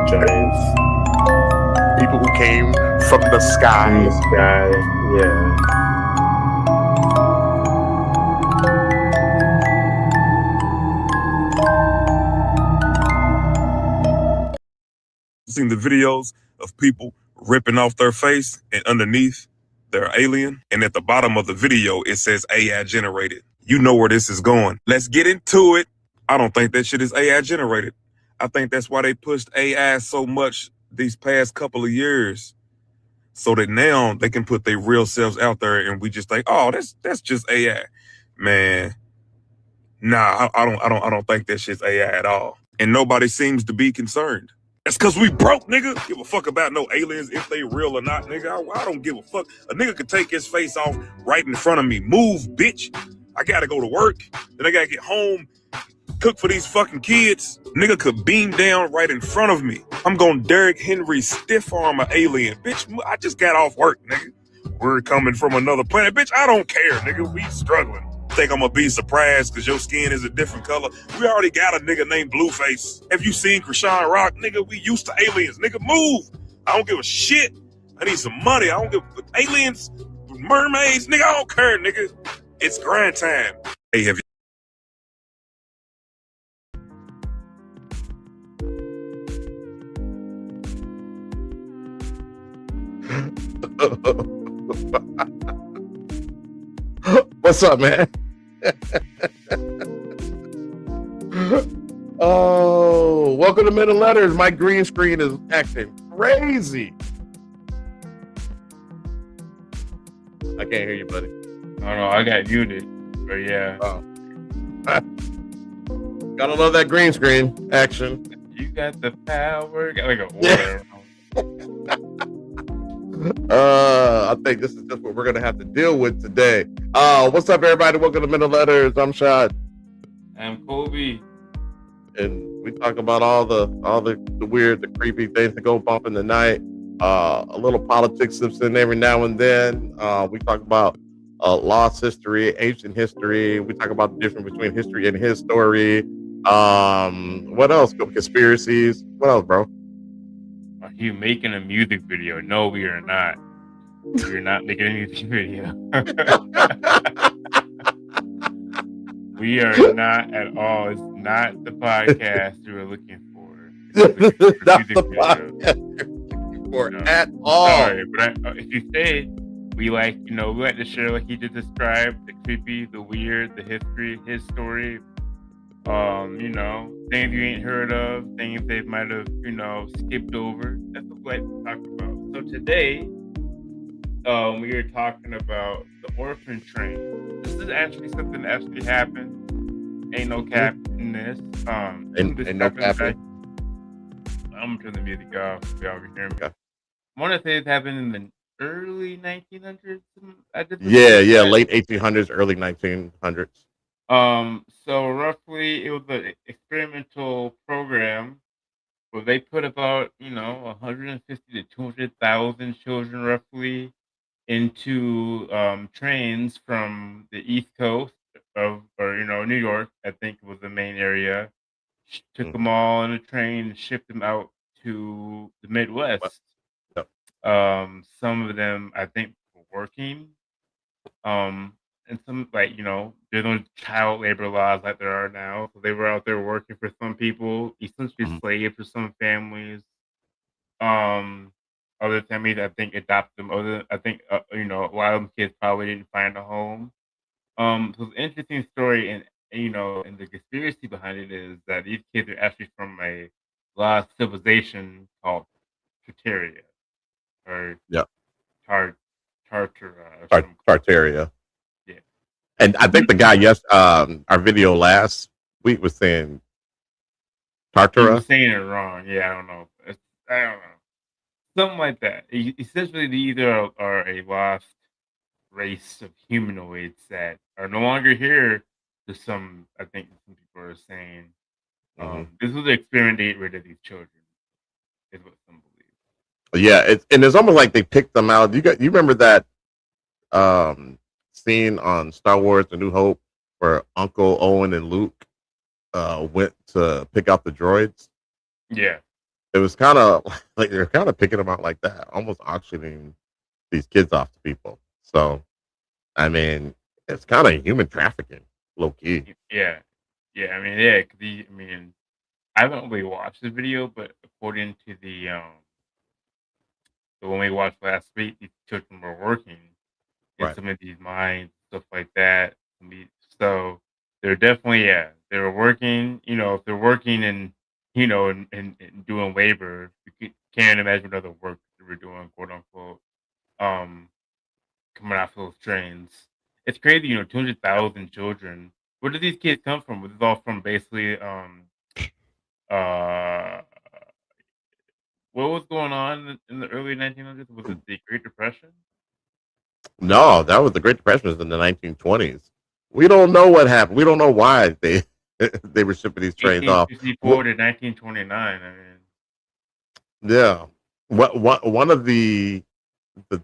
Orphan Trains. People who came from the sky. In the sky, yeah. Seen the videos of people ripping off their face and underneath they're alien, and at the bottom of the video it says AI generated. You know where this is going. Let's get into it. I don't think that shit is AI generated. I think that's why they pushed AI so much these past couple of years, so that now they can put their real selves out there, and we just think, oh, that's just AI. Man, nah, I don't think that shit's AI at all. And nobody seems to be concerned. That's because we broke, nigga. Give a fuck about no aliens, if they real or not, nigga. I don't give a fuck. A nigga could take his face off right in front of me. Move, bitch. I gotta go to work. Then I gotta get home, cook for these fucking kids. Nigga could beam down right in front of me. I'm gonna Derrick Henry stiff arm an alien. Bitch, I just got off work, nigga. We're coming from another planet. Bitch, I don't care, nigga. We struggling. Think I'm gonna be surprised because your skin is a different color? We already got a nigga named Blueface. Have you seen Krishan Rock? Nigga, we used to aliens. Nigga, move. I don't give a shit. I need some money. I don't give aliens, mermaids. Nigga, I don't care, nigga. It's grind time. Hey, have What's up, man? Oh, welcome to Middle Letters. My green screen is acting crazy. I can't hear you, buddy. Oh no, I got muted. But yeah. Oh. Gotta love that green screen action. You got the power. Got like a order. I think this is just what we're gonna have to deal with today. What's up, everybody? Welcome to Middle Letters. I'm Shad. I'm Kobe. And we talk about all the weird, the creepy things that go bump in the night. A little politics slips in every now and then. We talk about lost history, ancient history. We talk about the difference between history and his story. What else? Conspiracies. What else, bro? Are you making a music video? No, we are not. We're not making a music video. We are not at all. It's not the podcast you were looking for. Not the podcast you're looking for at all. Sorry, but if you say we like to share, like he just described, the creepy, the weird, the history, his story. Things you ain't heard of, things they might have, skipped over. That's what we like to talk about. So today, we are talking about the Orphan Train. This is actually something that actually happened. Ain't no cap in this. Ain't no cap. I'm gonna turn the music off so y'all can hear me. Okay. I want to say it happened in the early 1900s. Yeah, late 1800s, early 1900s. So roughly it was an experimental program where they put about, 150 to 200,000 children roughly into trains from the East Coast New York, I think was the main area. Took them all on a train and shipped them out to the Midwest. Yep. Some of them, I think, were working. And some, there's no child labor laws like there are now. So they were out there working for some people, essentially slaves for some families. Other families, I think, adopt them. I think, a lot of them kids probably didn't find a home. So it's an interesting story, and the conspiracy behind it is that these kids are actually from a lost civilization called Tartaria, or Tartaria. Yeah. And I think the guy, our video last week was saying Tartara. He was saying it wrong. Yeah, I don't know. Something like that. Essentially, they either are a lost race of humanoids that are no longer here. I think some people are saying this was an experiment to get rid of these children, is what some believe. Yeah, and it's almost like they picked them out. You remember that scene on Star Wars: A New Hope where Uncle Owen and Luke went to pick out the droids? Yeah. it was kind of like they're kind of picking them out like that, almost auctioning these kids off to people. So I mean, it's kind of human trafficking, low key. Yeah, yeah. I mean, yeah. 'Cause I mean, I haven't really watched the video, but according to the one we watched last week, these children were working in Right. some of these mines, stuff like that. So they're definitely, yeah, they were working. If they're working and and doing labor, can't imagine what other work they were doing, quote unquote. Um, Coming off those trains, it's crazy. 200,000 children. Where did these kids come from? Was this all from basically uh what was going on in the early 1900s? Was it the Great Depression? No, that was the Great Depression was in the 1920s. We don't know what happened. We don't know why they they were shipping these trains off. 1854 to 1929. I mean, Yeah. What one of the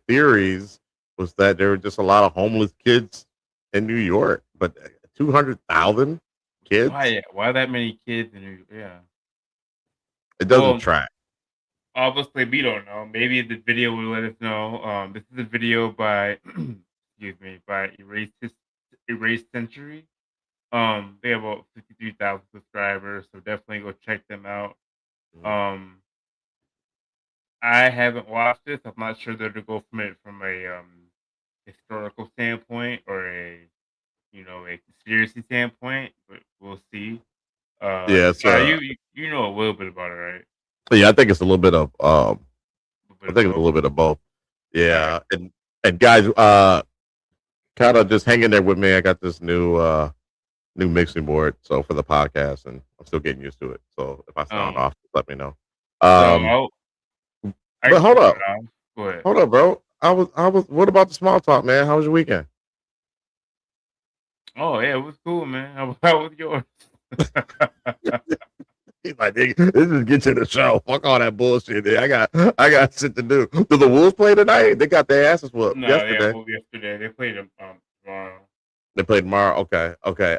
theories was that there were just a lot of homeless kids in New York, but 200,000 kids, why that many kids in New Yeah. it doesn't Well, track. obviously we don't know. Maybe the video will let us know. This is a video by excuse me, by Erased Century. They have about 53,000 subscribers, so definitely go check them out. Mhm. I haven't watched this. I'm not sure that to go from it from a historical standpoint or a conspiracy standpoint, but we'll see. Yeah, it's You know a little bit about it, right? yeah, I think it's a little bit of A little bit I of think it's a both. little bit of both. All right. Yeah, and guys, kind of just hang in there with me. I got this new mixing board, so for the podcast, and I'm still getting used to it. So if I sound Um. off, just let me know. So Um, I but can turn it off. Go ahead. hold up, bro. I was. What about the small talk, man? How was your weekend? Oh yeah, it was cool, man. How was yours? He's like, "Nigga, this is get to the show. Fuck all that bullshit. Dude. I got shit to do. Do the Wolves play tonight? They got their asses whooped No, they yesterday. moved yesterday. They played them tomorrow. They played tomorrow. Okay, okay.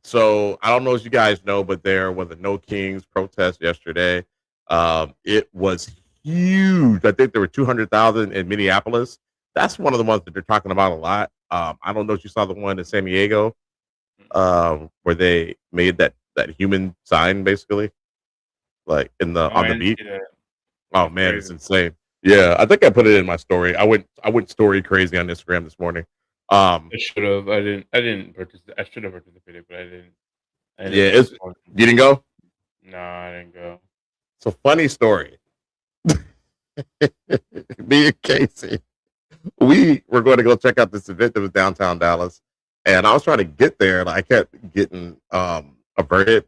So I don't know if you guys know, but there was a No Kings protest yesterday. It was huge. I think there were 200,000 in Minneapolis. That's one of the ones that they're talking about a lot. I don't know if you saw the one in San Diego, where they made that human sign basically, like Oh, on I the didn't beach. see that. Oh That's man, it's crazy. insane. Yeah, I think I put it in my story. I went story crazy on Instagram this morning. Um, I should have. I didn't participate. I should have participated, but I didn't. I ended yeah, up it's just going. you didn't go. No, I didn't go. It's a funny story. Me and Casey, we were going to go check out this event that was downtown Dallas, and I was trying to get there, and I kept getting averted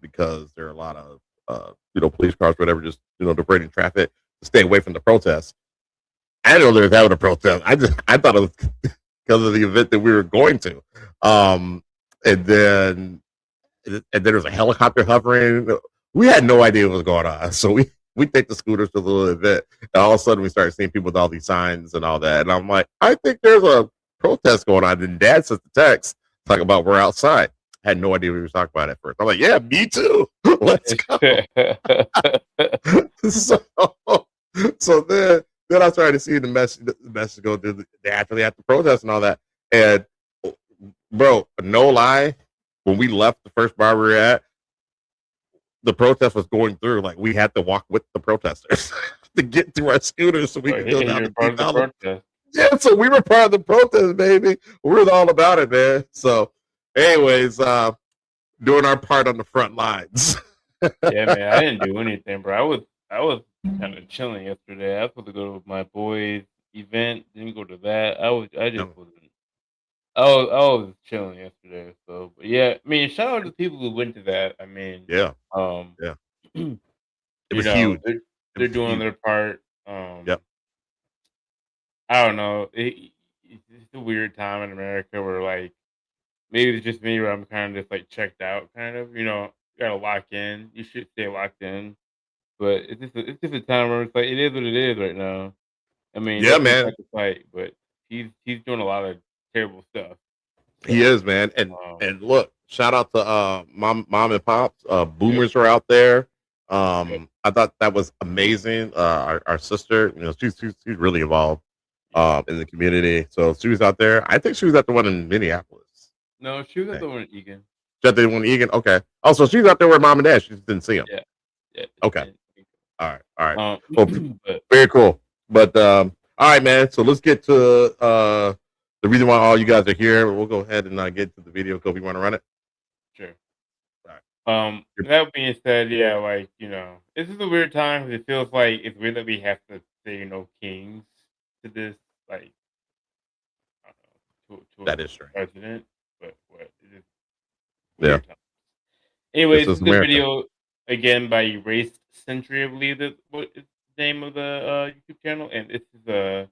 because there are a lot of police cars, whatever, just diverting traffic to stay away from the protests. I didn't know they was having a protest. I thought it was because of the event that we were going to, and then there was a helicopter hovering. We had no idea what was going on, so we take the scooters to the little event, and all of a sudden we start seeing people with all these signs and all that, and I'm like, I think there's a protest going on. And Dad sent the text talking about we're outside. I had no idea what he was talking about at first. I'm like, yeah, me too. Let's go. so so then I started to see the message go through. They actually had to protest and all that. And bro, no lie, when we left the first bar we were at, the protest was going through. Like we had to walk with the protesters to get to our scooters so we could go down You're to part of the $2. protest. Yeah, so we were part of the protest, baby. We were all about it, man. So, anyways, doing our part on the front lines. Yeah, man. I didn't do anything, bro. I was kind of chilling yesterday. I was supposed to go to my boys' event. Didn't go to that. I just wasn't. I was chilling yesterday. So, but yeah. I mean, shout out to the people who went to that. I mean, Yeah, um, yeah. you It was huge. they're It they're was doing huge. their part. Yep. I don't know. It's a weird time in America where like maybe it's just me where I'm kind of just like checked out, kind of. You gotta lock in. You should stay locked in. But it's just a time where it's like it is what it is right now. I mean, Yeah, definitely man. fight the fight, but he's doing a lot of terrible stuff. He So is, man. And um, and look, shout out to mom and pops. yep, Boomers are out there. yep. I thought that was amazing. Our sister, she's really involved Yeah. in the community. So she was out there. I think she was at the one in Minneapolis. No, she was I at the think. one in Egan. She at the one in Egan. Okay. Oh, so she's out there with mom and dad. She just didn't see them. Yeah. Yeah. Okay. And, All right. All right. um, Well, but very cool. But all right, man. So let's get to the reason why all you guys are here. We'll go ahead and get to the video. Kobe, you want to run it? sure. All right. That being said, yeah, like, this is a weird time 'cause it feels like it's weird that we have to say, kings to this, like, I don't know, to a That is strange. president, but what, it is Yeah. weird time. Anyway, This this is is the America. video again by Erased Century, I believe that what is the name of the YouTube channel, and this is a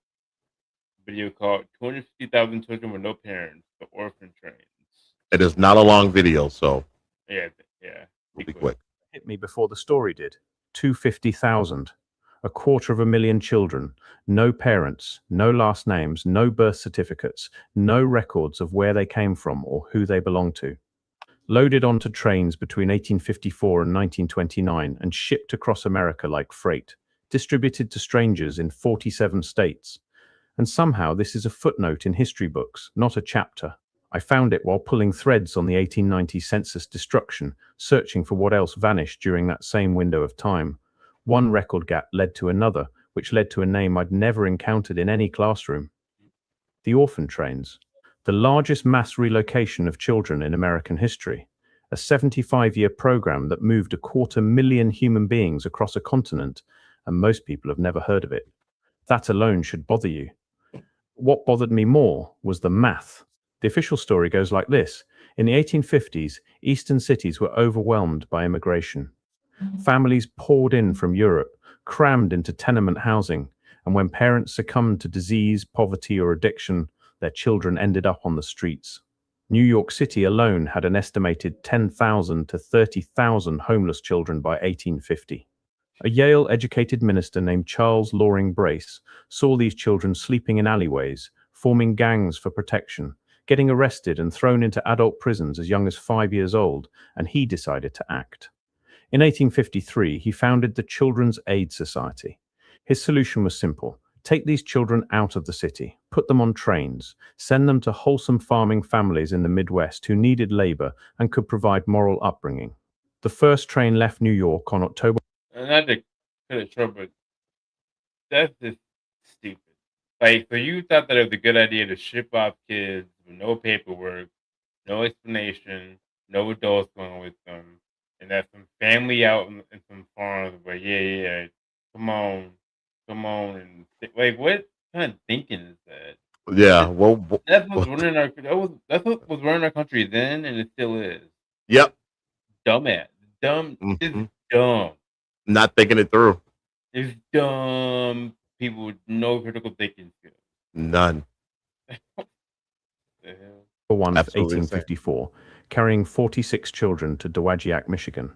video called 250,000 Children with No Parents, the Orphan Trains. It is not a long video, so Yeah, yeah. we'll be quick. Hit me before the story did. 250,000. A quarter of a million children. No parents, no last names, no birth certificates, no records of where they came from or who they belong to. Loaded onto trains between 1854 and 1929 and shipped across America like freight. Distributed to strangers in 47 states. And somehow this is a footnote in history books, not a chapter. I found it while pulling threads on the 1890 census destruction, searching for what else vanished during that same window of time. One record gap led to another, which led to a name I'd never encountered in any classroom. The Orphan Trains, the largest mass relocation of children in American history. A 75-year program that moved 250,000 human beings across a continent, and most people have never heard of it. That alone should bother you. What bothered me more was the math. The official story goes like this. In the 1850s, eastern cities were overwhelmed by immigration. Families poured in from Europe, crammed into tenement housing, and when parents succumbed to disease, poverty, or addiction, their children ended up on the streets. New York City alone had an estimated 10,000 to 30,000 homeless children by 1850. A Yale-educated minister named Charles Loring Brace saw these children sleeping in alleyways, forming gangs for protection, getting arrested and thrown into adult prisons as young as 5 years old, and he decided to act. In 1853, he founded the Children's Aid Society. His solution was simple. Take these children out of the city, put them on trains, send them to wholesome farming families in the Midwest who needed labor and could provide moral upbringing. The first train left New York on October. And not to cut it short, but that's just stupid. Like, so you thought that it was a good idea to ship off kids with no paperwork, no explanation, no adults going with them, and that some family out in some farms, but yeah, come on, and like, what kind of thinking is that? Yeah. That's what's running that's what was running our country then, and it still is. Yep. Dumbass, dumb, it's Mhm. dumb. Not thinking it through. It's dumb people with no critical thinking skills. None. The hell? 1 of Absolutely insane. 1854, carrying 46 children to Dowagiac, Michigan.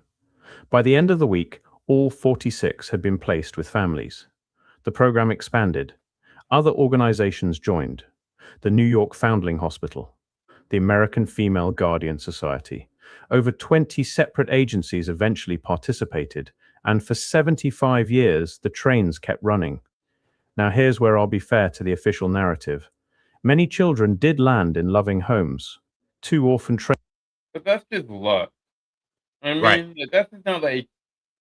By the end of the week, all 46 had been placed with families. The program expanded. Other organizations joined. The New York Foundling Hospital, the American Female Guardian Society. Over 20 separate agencies eventually participated, and for 75 years, the trains kept running. Now here's where I'll be fair to the official narrative. Many children did land in loving homes. 2 orphan trains. But that's just luck. I mean, Right. like, that's just not like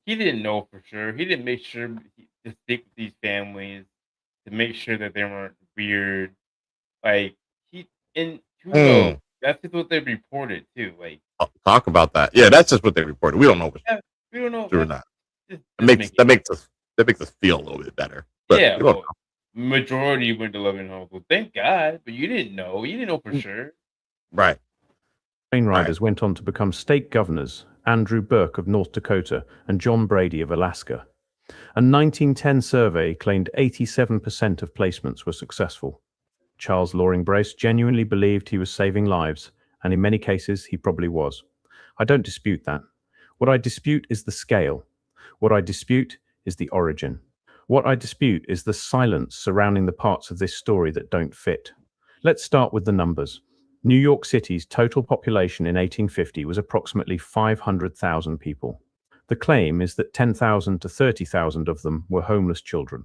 he didn't know for sure. He didn't make sure to stick with these families to make sure that they weren't weird. Like and who knows? That's just what they reported too. Like, Talk about that. Yeah, that's just what they reported. We don't know what's yeah, we don't know. true or not. Just That makes us feel a little bit better. But yeah, we don't well, majority went to loving homes. Well, thank God, but you didn't know. You didn't know for sure. know. Right. Train riders went on to become state governors, Andrew Burke of North Dakota and John Brady of Alaska. A 1910 survey claimed 87% of placements were successful. Charles Loring Brace genuinely believed he was saving lives, and in many cases he probably was. I don't dispute that. What I dispute is the scale. What I dispute is the origin. What I dispute is the silence surrounding the parts of this story that don't fit. Let's start with the numbers. New York City's total population in 1850 was approximately 500,000 people. The claim is that 10,000 to 30,000 of them were homeless children.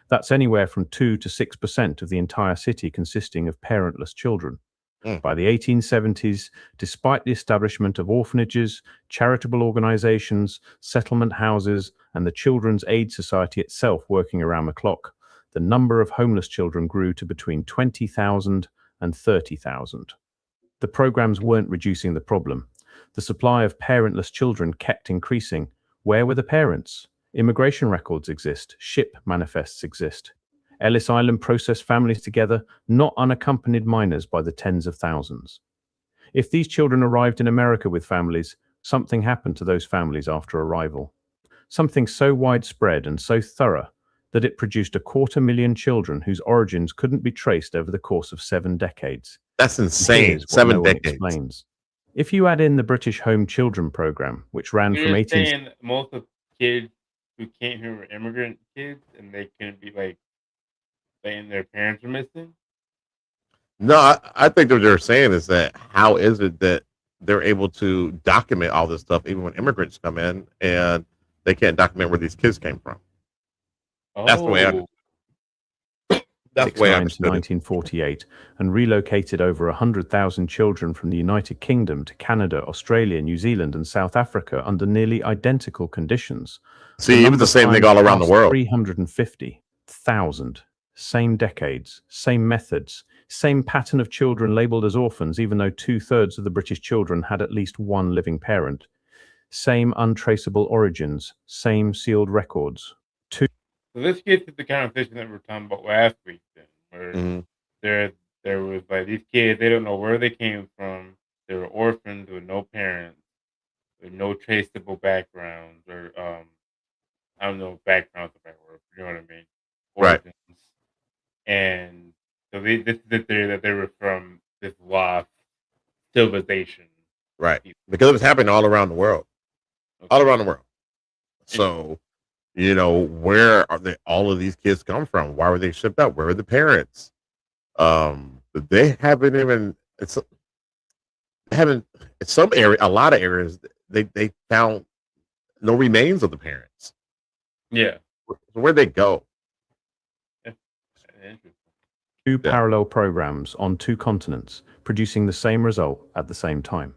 That's anywhere from 2 to 6% of the entire city consisting of parentless children. Mm. By the 1870s, despite the establishment of orphanages, charitable organizations, settlement houses, and the Children's Aid Society itself working around the clock, the number of homeless children grew to between 20,000 and 30,000. The programs weren't reducing the problem. The supply of parentless children kept increasing. Where were the parents? Immigration records exist. Ship manifests exist. Ellis Island processed families together, not unaccompanied minors by the tens of thousands. If these children arrived in America with families, something happened to those families after arrival. Something so widespread and so thorough that it produced 250,000 children whose origins couldn't be traced over the course of 7 decades. That's And insane. here's what 7 no one decades. explains. If you add in the British Home Children Program, which ran So from you're 18... saying most of kids who came here were immigrant kids, and they couldn't be like saying their parents are missing? No, I think what they're saying is that how is it that they're able to document all this stuff even when immigrants come in and they can't document where these kids came from? That's the way I- Oh, That's the way I 1969 to understood it. 1948 and relocated over 100,000 children from the United Kingdom to Canada, Australia, New Zealand, and South Africa under nearly identical conditions. See, it was the same thing all around the world. 350,000. Same decades, same methods, same pattern of children labeled as orphans, even though 2/3 of the British children had at least one living parent. Same untraceable origins, same sealed records. so this gets to the conversation that we were talking about last week, then, where Mhm. there was like these kids, they don't know where they came from. They were orphans with no parents, with no traceable backgrounds, or I don't know if backgrounds the right word, you know what I mean? Right. Origins. And so this is the theory that they were from this lost civilization. Right. Because it was happening all around the world. All around the world. So, where are all of these kids come from? Why were they shipped out? Where are the parents? They haven't even it's some area, a lot of areas, they found no remains of the parents. Yeah. So where'd they go? Interesting. Two parallel programs on 2 continents, producing the same result at the same time.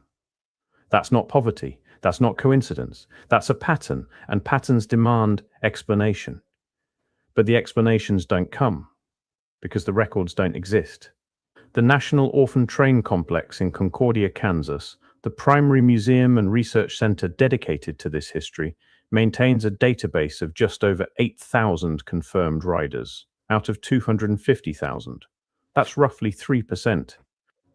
That's not poverty. That's not coincidence. That's a pattern, and patterns demand explanation. But the explanations don't come because the records don't exist. The National Orphan Train Complex in Concordia, Kansas, the primary museum and research center dedicated to this history, maintains a database of just over 8,000 confirmed riders out of 250,000. That's roughly 3%.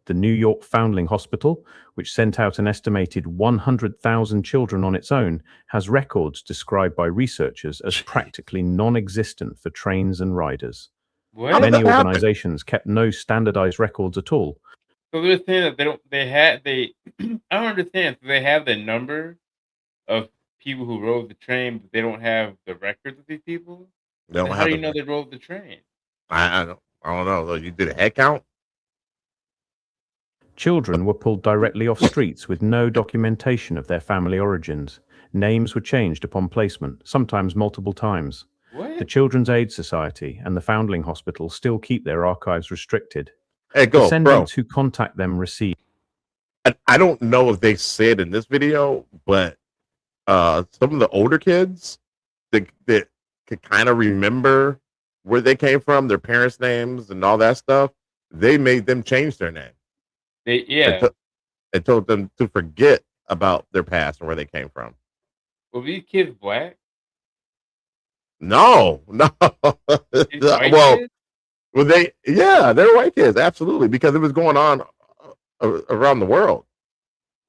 The New York Foundling Hospital, which sent out an estimated 100,000 children on its own, has records described by researchers as practically non-existent for trains and riders. What? Many organizations kept no standardized records at all. So they're saying that I don't understand. So they have the number of people who rode the train, but they don't have the records of these people? They don't Then have how do you the- know they rode the train? I don't know. You did a head count? Children were pulled directly off streets with no documentation of their family origins. Names were changed upon placement, sometimes multiple times. What? The Children's Aid Society and the Foundling Hospital still keep their archives restricted. Hey, go, bro. Descendants who contact them receive. I don't know if they said in this video, but some of the older kids that could kind of remember where they came from, their parents' names and all that stuff, they made them change their name. They told them to forget about their past and where they came from. Were these kids black? No. These white Well, kids? they're white kids, absolutely, because it was going on around the world.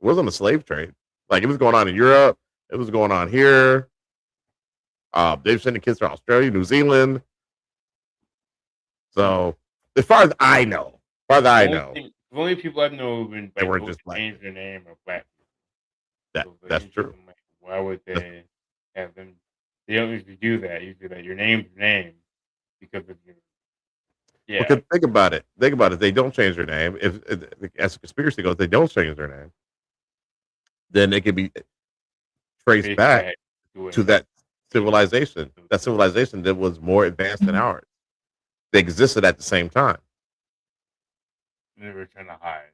It wasn't a slave trade. Like, it was going on in Europe. It was going on here. They've sending kids to Australia, New Zealand. So, as far as I know, The only people I know who've been They weren't who just black changed their name are black people. So that's usually true. I'm like, why would they have them? They don't usually do that. Usually, that your name's your name because of your. Yeah. Because think about it. They don't change their name. If as a conspiracy goes, they don't change their name. Then it can be traced back to that civilization. That civilization that was more advanced than ours. They existed at the same time, They were trying to hide.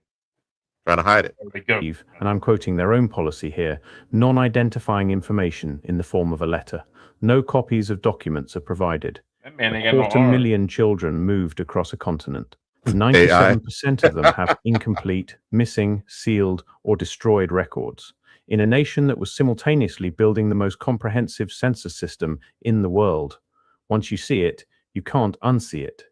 trying to hide it. Or the government. And I'm quoting their own policy here, non-identifying information in the form of a letter. No copies of documents are provided. That man ain't A got no quarter arm. million children moved across a continent. 97% of them have incomplete, missing, sealed, or destroyed records. In a nation that was simultaneously building the most comprehensive census system in the world. Once you see it, you can't unsee it.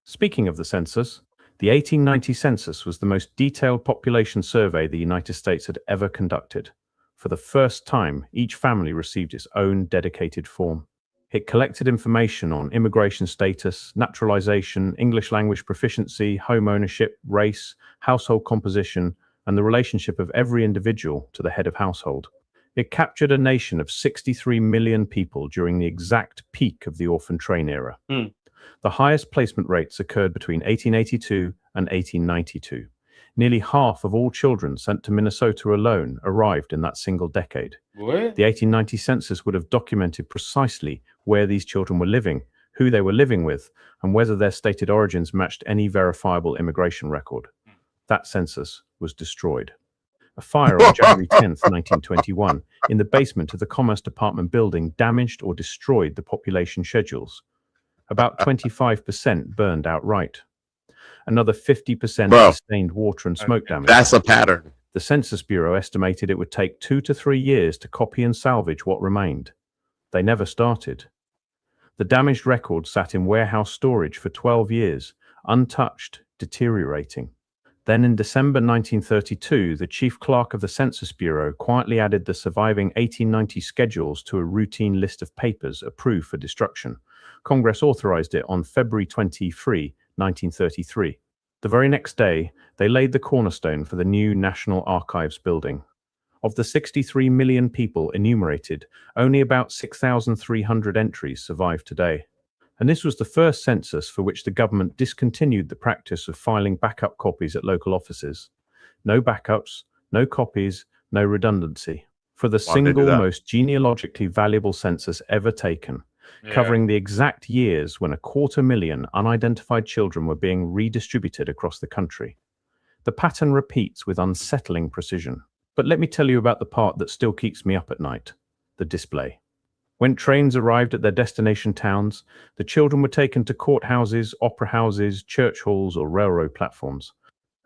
Speaking of the census, the 1890 census was the most detailed population survey the United States had ever conducted. For the first time, each family received its own dedicated form. It collected information on immigration status, naturalization, English language proficiency, home ownership, race, household composition, and the relationship of every individual to the head of household. It captured a nation of 63 million people during the exact peak of the Orphan Train era. The highest placement rates occurred between 1882 and 1892. Nearly half of all children sent to Minnesota alone arrived in that single decade. What? The 1890 census would have documented precisely where these children were living, who they were living with, and whether their stated origins matched any verifiable immigration record. That census was destroyed. A fire on January 10th, 1921, in the basement of the Commerce Department building damaged or destroyed the population schedules. About 25% burned outright. Another 50% sustained water and smoke damage. That's a pattern. The Census Bureau estimated it would take 2 to 3 years to copy and salvage what remained. They never started. The damaged records sat in warehouse storage for 12 years, untouched, deteriorating. Then in December 1932, the chief clerk of the Census Bureau quietly added the surviving 1890 schedules to a routine list of papers approved for destruction. Congress authorized it on February 23, 1933. The very next day, they laid the cornerstone for the new National Archives building. Of the 63 million people enumerated, only about 6,300 entries survive today. And this was the first census for which the government discontinued the practice of filing backup copies at local offices. No backups, no copies, no redundancy. For the single most genealogically valuable census ever taken, covering the exact years when 250,000 unidentified children were being redistributed across the country. The pattern repeats with unsettling precision. But let me tell you about the part that still keeps me up at night, the display. When trains arrived at their destination towns, the children were taken to courthouses, opera houses, church halls, or railroad platforms.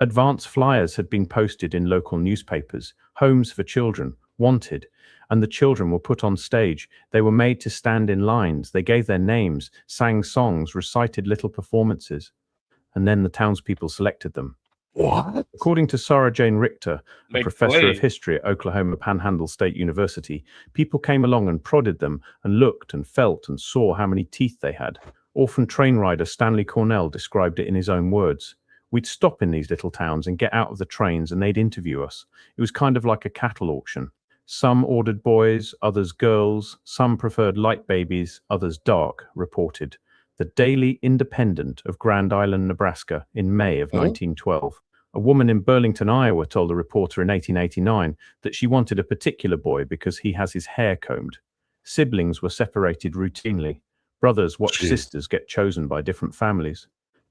Advance flyers had been posted in local newspapers, homes for children, wanted, and the children were put on stage. They were made to stand in lines. They gave their names, sang songs, recited little performances. And then the townspeople selected them. What? According to Sarah Jane Richter, a Like professor play. of history at Oklahoma Panhandle State University, people came along and prodded them and looked and felt and saw how many teeth they had. Orphan train rider Stanley Cornell described it in his own words. We'd stop in these little towns and get out of the trains and they'd interview us. It was kind of like a cattle auction. Some ordered boys, others girls, some preferred light babies, others dark, reported the Daily Independent of Grand Island, Nebraska in May of 1912. A woman in Burlington, Iowa told a reporter in 1889 that she wanted a particular boy because he has his hair combed. Siblings were separated routinely. Brothers watched sisters get chosen by different families.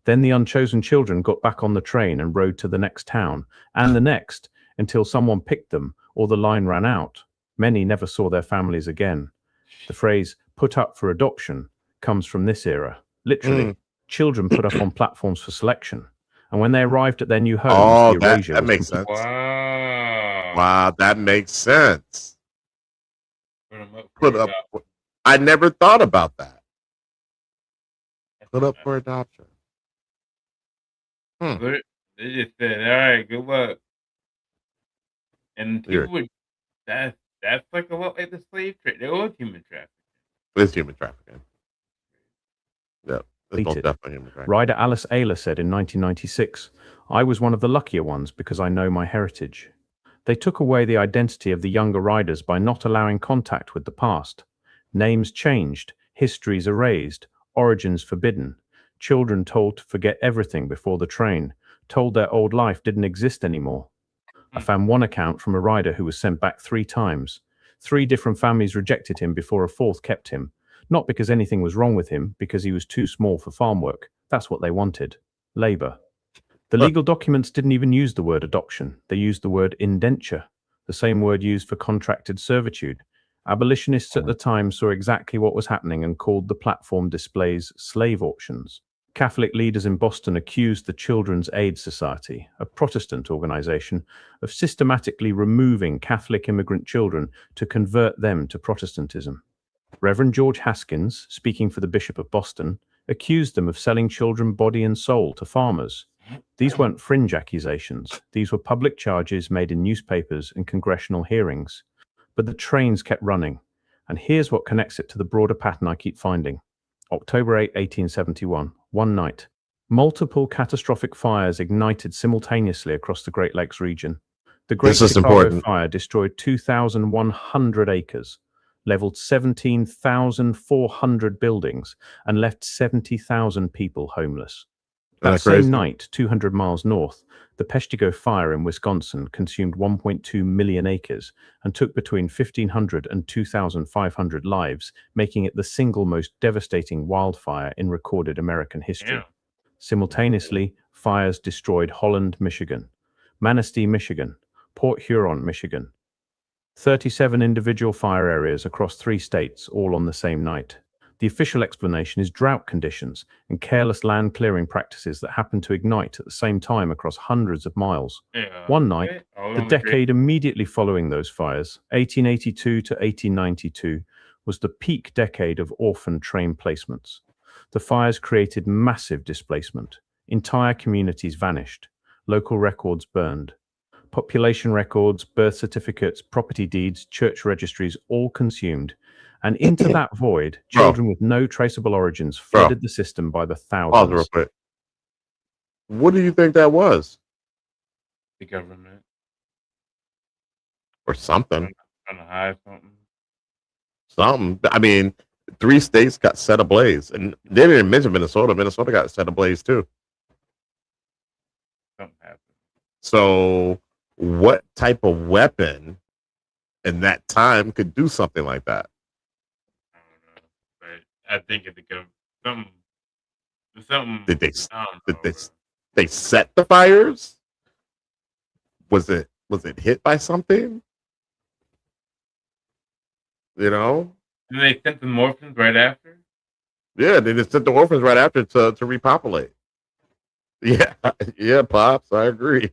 Then the unchosen children got back on the train and rode to the next town, and the next, until someone picked them or the line ran out. Many never saw their families again. The phrase, put up for adoption, comes from this era. Literally, children put up on platforms for selection. And when they arrived at their new homes, the erasure that was makes complete. sense. Wow. Wow, that makes sense. Put 'em up. Put up. I never thought about that. Put up for adoption. They just said, "All right, good luck." And people would. That's like a lot like the slave trade. There was human trafficking. It's human trafficking. Yep. It's most Completed. definitely human trafficking. Rider Alice Ayler said in 1996, I was one of the luckier ones because I know my heritage. They took away the identity of the younger riders by not allowing contact with the past. Names changed, histories erased, origins forbidden. Children told to forget everything before the train, told their old life didn't exist anymore. I found one account from a rider who was sent back 3 times. 3 different families rejected him before a 4th kept him. Not because anything was wrong with him, because he was too small for farm work. That's what they wanted. Labor. The legal documents didn't even use the word adoption. They used the word indenture, the same word used for contracted servitude. Abolitionists at the time saw exactly what was happening and called the platform displays slave auctions. Catholic leaders in Boston accused the Children's Aid Society, a Protestant organization, of systematically removing Catholic immigrant children to convert them to Protestantism. Reverend George Haskins, speaking for the Bishop of Boston, accused them of selling children body and soul to farmers. These weren't fringe accusations. These were public charges made in newspapers and congressional hearings. But the trains kept running. And here's what connects it to the broader pattern I keep finding. October 8, 1871, one night. Multiple catastrophic fires ignited simultaneously across the Great Lakes region. The Great Chicago Fire destroyed 2,100 acres, leveled 17,400 buildings, and left 70,000 people homeless. That same night, 200 miles north, the Peshtigo Fire in Wisconsin consumed 1.2 million acres and took between 1,500 and 2,500 lives, making it the single most devastating wildfire in recorded American history. Yeah. Simultaneously, fires destroyed Holland, Michigan, Manistee, Michigan, Port Huron, Michigan. 37 individual fire areas across 3 states, all on the same night. The official explanation is drought conditions and careless land clearing practices that happened to ignite at the same time across hundreds of miles. One night, the decade immediately following those fires, 1882 to 1892, was the peak decade of orphan train placements. The fires created massive displacement. Entire communities vanished. Local records burned. Population records, birth certificates, property deeds, church registries, all consumed. And into that void, children with no traceable origins flooded the system by the thousands. Pause real quick. What do you think that was? The government. Or something. Trying to hide something. Something. I mean, 3 states got set ablaze. And they didn't mention Minnesota. Minnesota got set ablaze too. Something happened. So what type of weapon in that time could do something like that? I don't know. But I think it becomes something. Did they set the fires? Was it hit by something? You know? And they sent the orphans right after? Yeah, they just sent the orphans right after to repopulate. Yeah, yeah, Pops, I agree.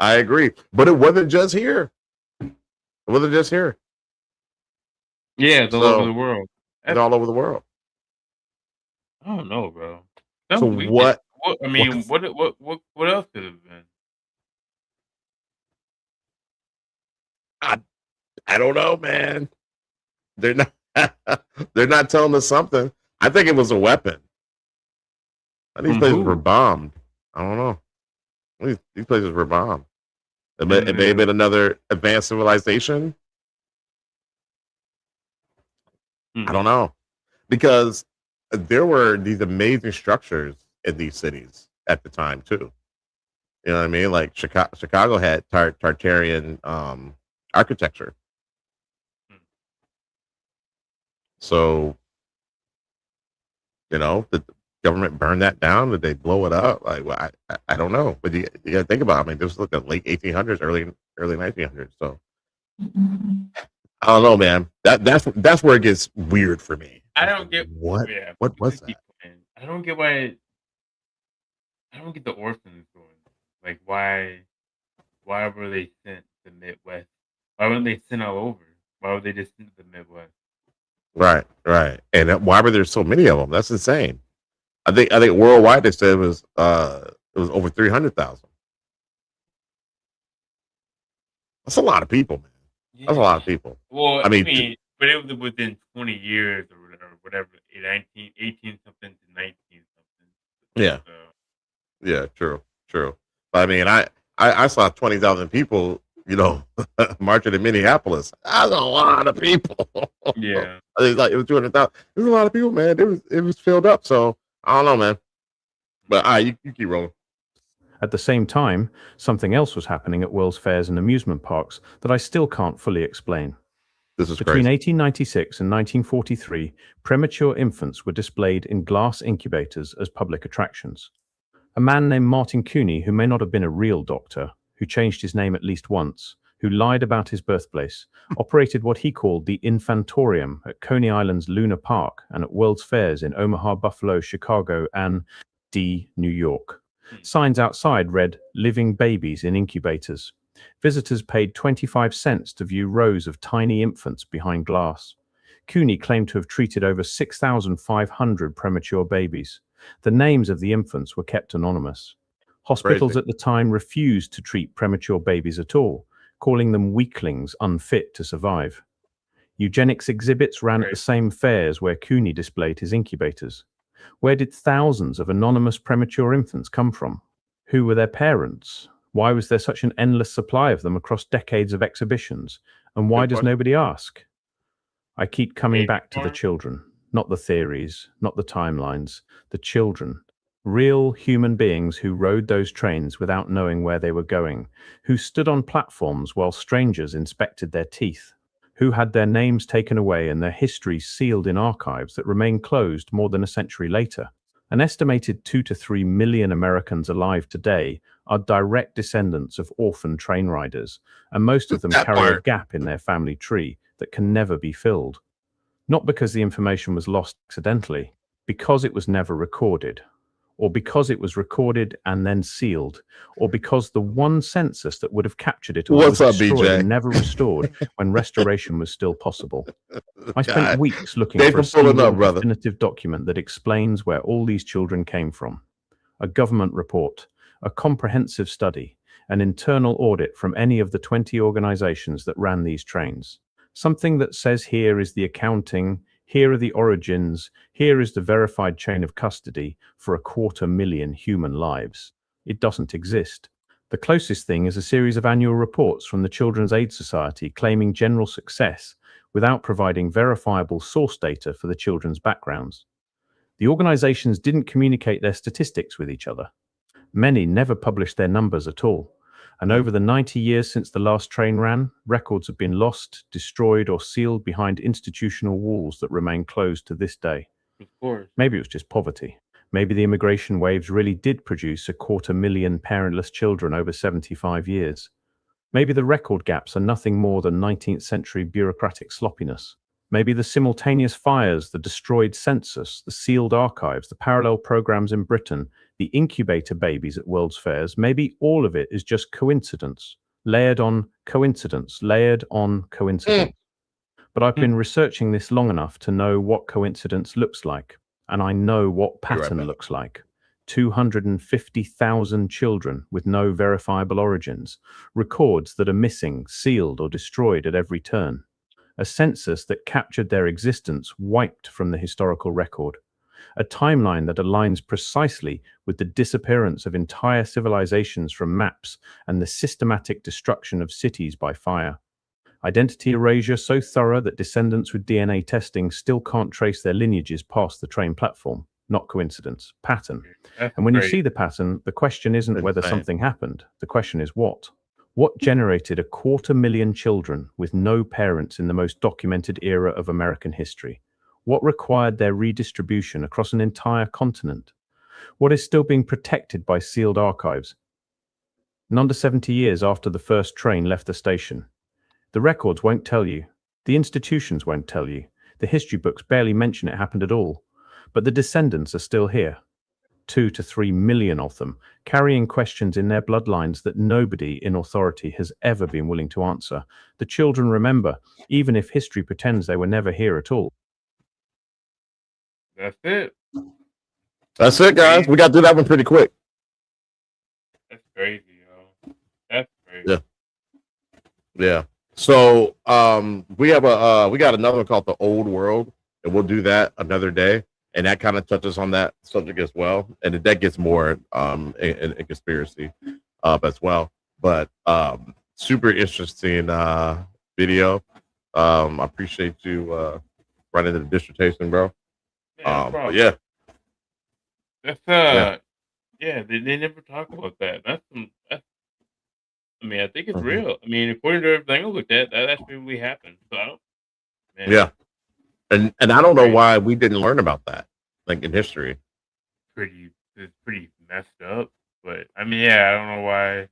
I agree. But it wasn't just here. It wasn't just here. Yeah, it's all over the world. It's all over the world. I don't know, bro. So what? What else could it have been? I don't know, man. They're not telling us something. I think it was a weapon. I think these places were bombed. I don't know. These places were bombed. It may have been another advanced civilization. I don't know. Because there were these amazing structures in these cities at the time, too. You know what I mean? Like Chicago had Tartarian architecture. So, you know, the government burned that down. Did they blow it up? Like, well, I don't know. But you got to think about it. I mean, this was like the late 1800s, early 1900s. So, I don't know, man. That's where it gets weird for me. I don't get what. Yeah, what was that? I don't get why. I don't get the orphans going. Like, why were they sent to the Midwest? Why weren't they sent all over? Why were they just sent to the Midwest? Right. And why were there so many of them? That's insane. I think worldwide they said it was over 300,000. That's a lot of people, man. Yeah. That's a lot of people. Well, I mean, but it was within 20 years or whatever, 18 something to 19 something. Yeah. So. Yeah, true. But I mean, I saw 20,000 people, you know, marching in Minneapolis. That's a lot of people. Yeah. I think like it was 200,000. It was a lot of people, man. It was filled up. So I don't know, man. But you keep rolling. At the same time, something else was happening at World's Fairs and amusement parks that I still can't fully explain. This is Between crazy. 1896 and 1943, premature infants were displayed in glass incubators as public attractions. A man named Martin Cooney, who may not have been a real doctor, who changed his name at least once, who lied about his birthplace, operated what he called the Infantorium at Coney Island's Luna Park and at World's Fairs in Omaha, Buffalo, Chicago, and New York. Signs outside read, "Living babies in incubators." Visitors paid 25 cents to view rows of tiny infants behind glass. Cooney claimed to have treated over 6,500 premature babies. The names of the infants were kept anonymous. Hospitals Crazy. at the time refused to treat premature babies at all, calling them weaklings unfit to survive. Eugenics exhibits ran at the same fairs where Cooney displayed his incubators. Where did thousands of anonymous premature infants come from? Who were their parents? Why was there such an endless supply of them across decades of exhibitions? And why does nobody ask? I keep coming back to the children, not the theories, not the timelines, the children. Real human beings who rode those trains without knowing where they were going, who stood on platforms while strangers inspected their teeth, who had their names taken away and their histories sealed in archives that remain closed more than a century later. An estimated 2 to 3 million Americans alive today are direct descendants of orphan train riders, and most of them carry a gap in their family tree that can never be filled. Not because the information was lost accidentally, because it was never recorded, or because it was recorded and then sealed, or because the one census that would have captured it all was destroyed and never restored when restoration was still possible. I spent weeks looking for a single definitive document that explains where all these children came from. A government report, a comprehensive study, an internal audit from any of the 20 organizations that ran these trains. Something that says here is the accounting, here are the origins, here is the verified chain of custody for 250,000 human lives. It doesn't exist. The closest thing is a series of annual reports from the Children's Aid Society claiming general success without providing verifiable source data for the children's backgrounds. The organizations didn't communicate their statistics with each other. Many never published their numbers at all. And over the 90 years since the last train ran, records have been lost, destroyed, or sealed behind institutional walls that remain closed to this day. Of course. Maybe it was just poverty. Maybe the immigration waves really did produce 250,000 parentless children over 75 years. Maybe the record gaps are nothing more than 19th century bureaucratic sloppiness. Maybe the simultaneous fires, the destroyed census, the sealed archives, the parallel programs in Britain, the incubator babies at World's Fairs, maybe all of it is just coincidence, layered on coincidence, layered on coincidence. But I've been researching this long enough to know what coincidence looks like, and I know what pattern looks like. 250,000 children with no verifiable origins, records that are missing, sealed, or destroyed at every turn. A census that captured their existence wiped from the historical record. A timeline that aligns precisely with the disappearance of entire civilizations from maps and the systematic destruction of cities by fire. Identity erasure so thorough that descendants with DNA testing still can't trace their lineages past the train platform. Not coincidence, pattern. And when you see the pattern, the question isn't whether something happened. The question is what? What generated 250,000 children with no parents in the most documented era of American history? What required their redistribution across an entire continent? What is still being protected by sealed archives? And under 70 years after the first train left the station, the records won't tell you. The institutions won't tell you. The history books barely mention it happened at all. But the descendants are still here. 2 to 3 million of them, carrying questions in their bloodlines that nobody in authority has ever been willing to answer. The children remember, even if history pretends they were never here at all. That's it. That's it, guys. We got to do that one pretty quick. That's crazy, yo. That's crazy. Yeah. Yeah. So we have we got another one called The Old World, and we'll do that another day. And that kind of touches on that subject as well. And that gets more in conspiracy as well. But super interesting video. I appreciate you running the dissertation, bro. Yeah, Yeah. That's Yeah. Yeah, they never talk about that. I mean, I think it's Mhm. real. I mean, according to everything I looked at, that actually really happened. So, man, Yeah, and I don't know crazy. why we didn't learn about that, like in history. It's pretty messed up. But I mean, yeah, I don't know why.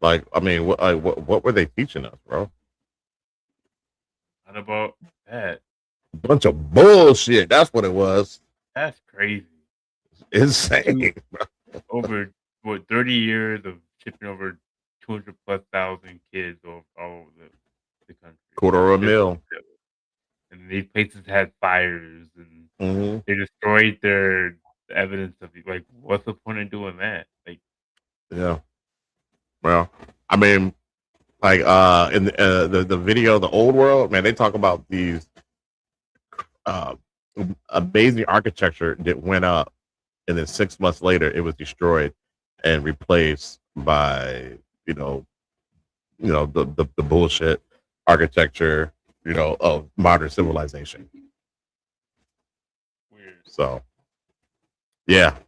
Like, I mean, what were they teaching us, bro? Not about that. Bunch of bullshit. That's what it was. That's crazy. Insane. Over what 30 years of shipping over 200 plus thousand kids all over the country. Quarter of a Just- mil. and these places had fires and Hmm. they destroyed their evidence of it. Like, what's the point of doing that? Like, Yeah. Well, I mean, like in the video, the old world, man, they talk about these uh amazing architecture that went up, and then 6 months later, it was destroyed and replaced by you know the bullshit architecture of modern civilization. weird. So yeah,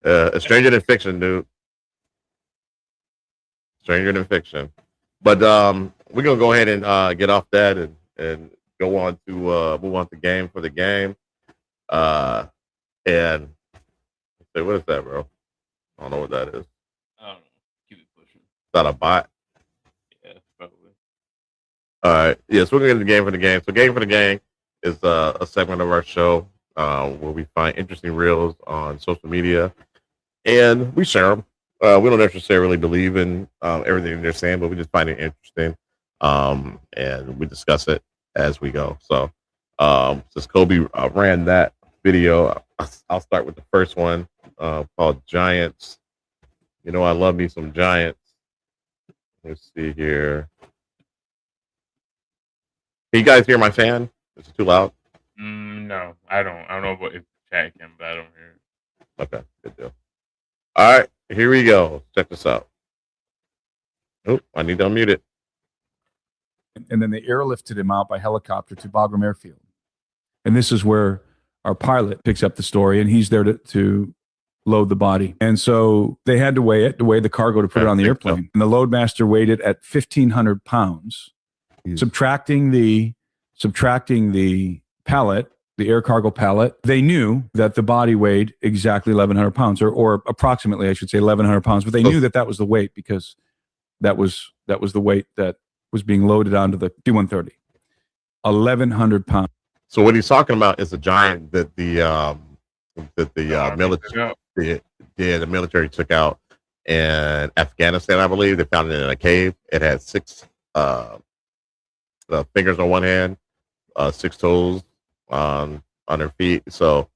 a stranger than fiction, dude. Stranger than fiction. But we're gonna go ahead and get off that and go on to move on to game for the game. And say, what is that, bro? I don't know what that is. Is I don't know. Keep it pushing. that a bot? Yeah, probably. All right. Yes, we're gonna get the game for the game. So, game for the game is a segment of our show where we find interesting reels on social media and we share them. We don't necessarily believe in everything they're saying, but we just find it interesting, and we discuss it as we go. So, since Kobe ran that video, I'll start with the first one called Giants. You know, I love me some Giants. Let's see here. Can you guys hear my fan? Is it too loud? No, I don't. I don't know what if chat can, but I don't hear it. Okay, good deal. All right, here we go. Check this out. Oh, I need to unmute it. And then they airlifted him out by helicopter to Bagram Airfield. And this is where our pilot picks up the story, and he's there to load the body. And so they had to weigh the cargo to put it on the airplane. And the loadmaster weighed it at 1,500 pounds. Subtracting the pallet, the air cargo pallet, they knew that the body weighed exactly 1,100 pounds, or approximately, I should say, 1,100 pounds. But they knew that was the weight because that was the weight that was being loaded onto the C-130. 1,100 pounds. So what he's talking about is a giant that the military took out in Afghanistan, I believe. They found it in a cave. It had 6 fingers on one hand, 6 toes on their feet. So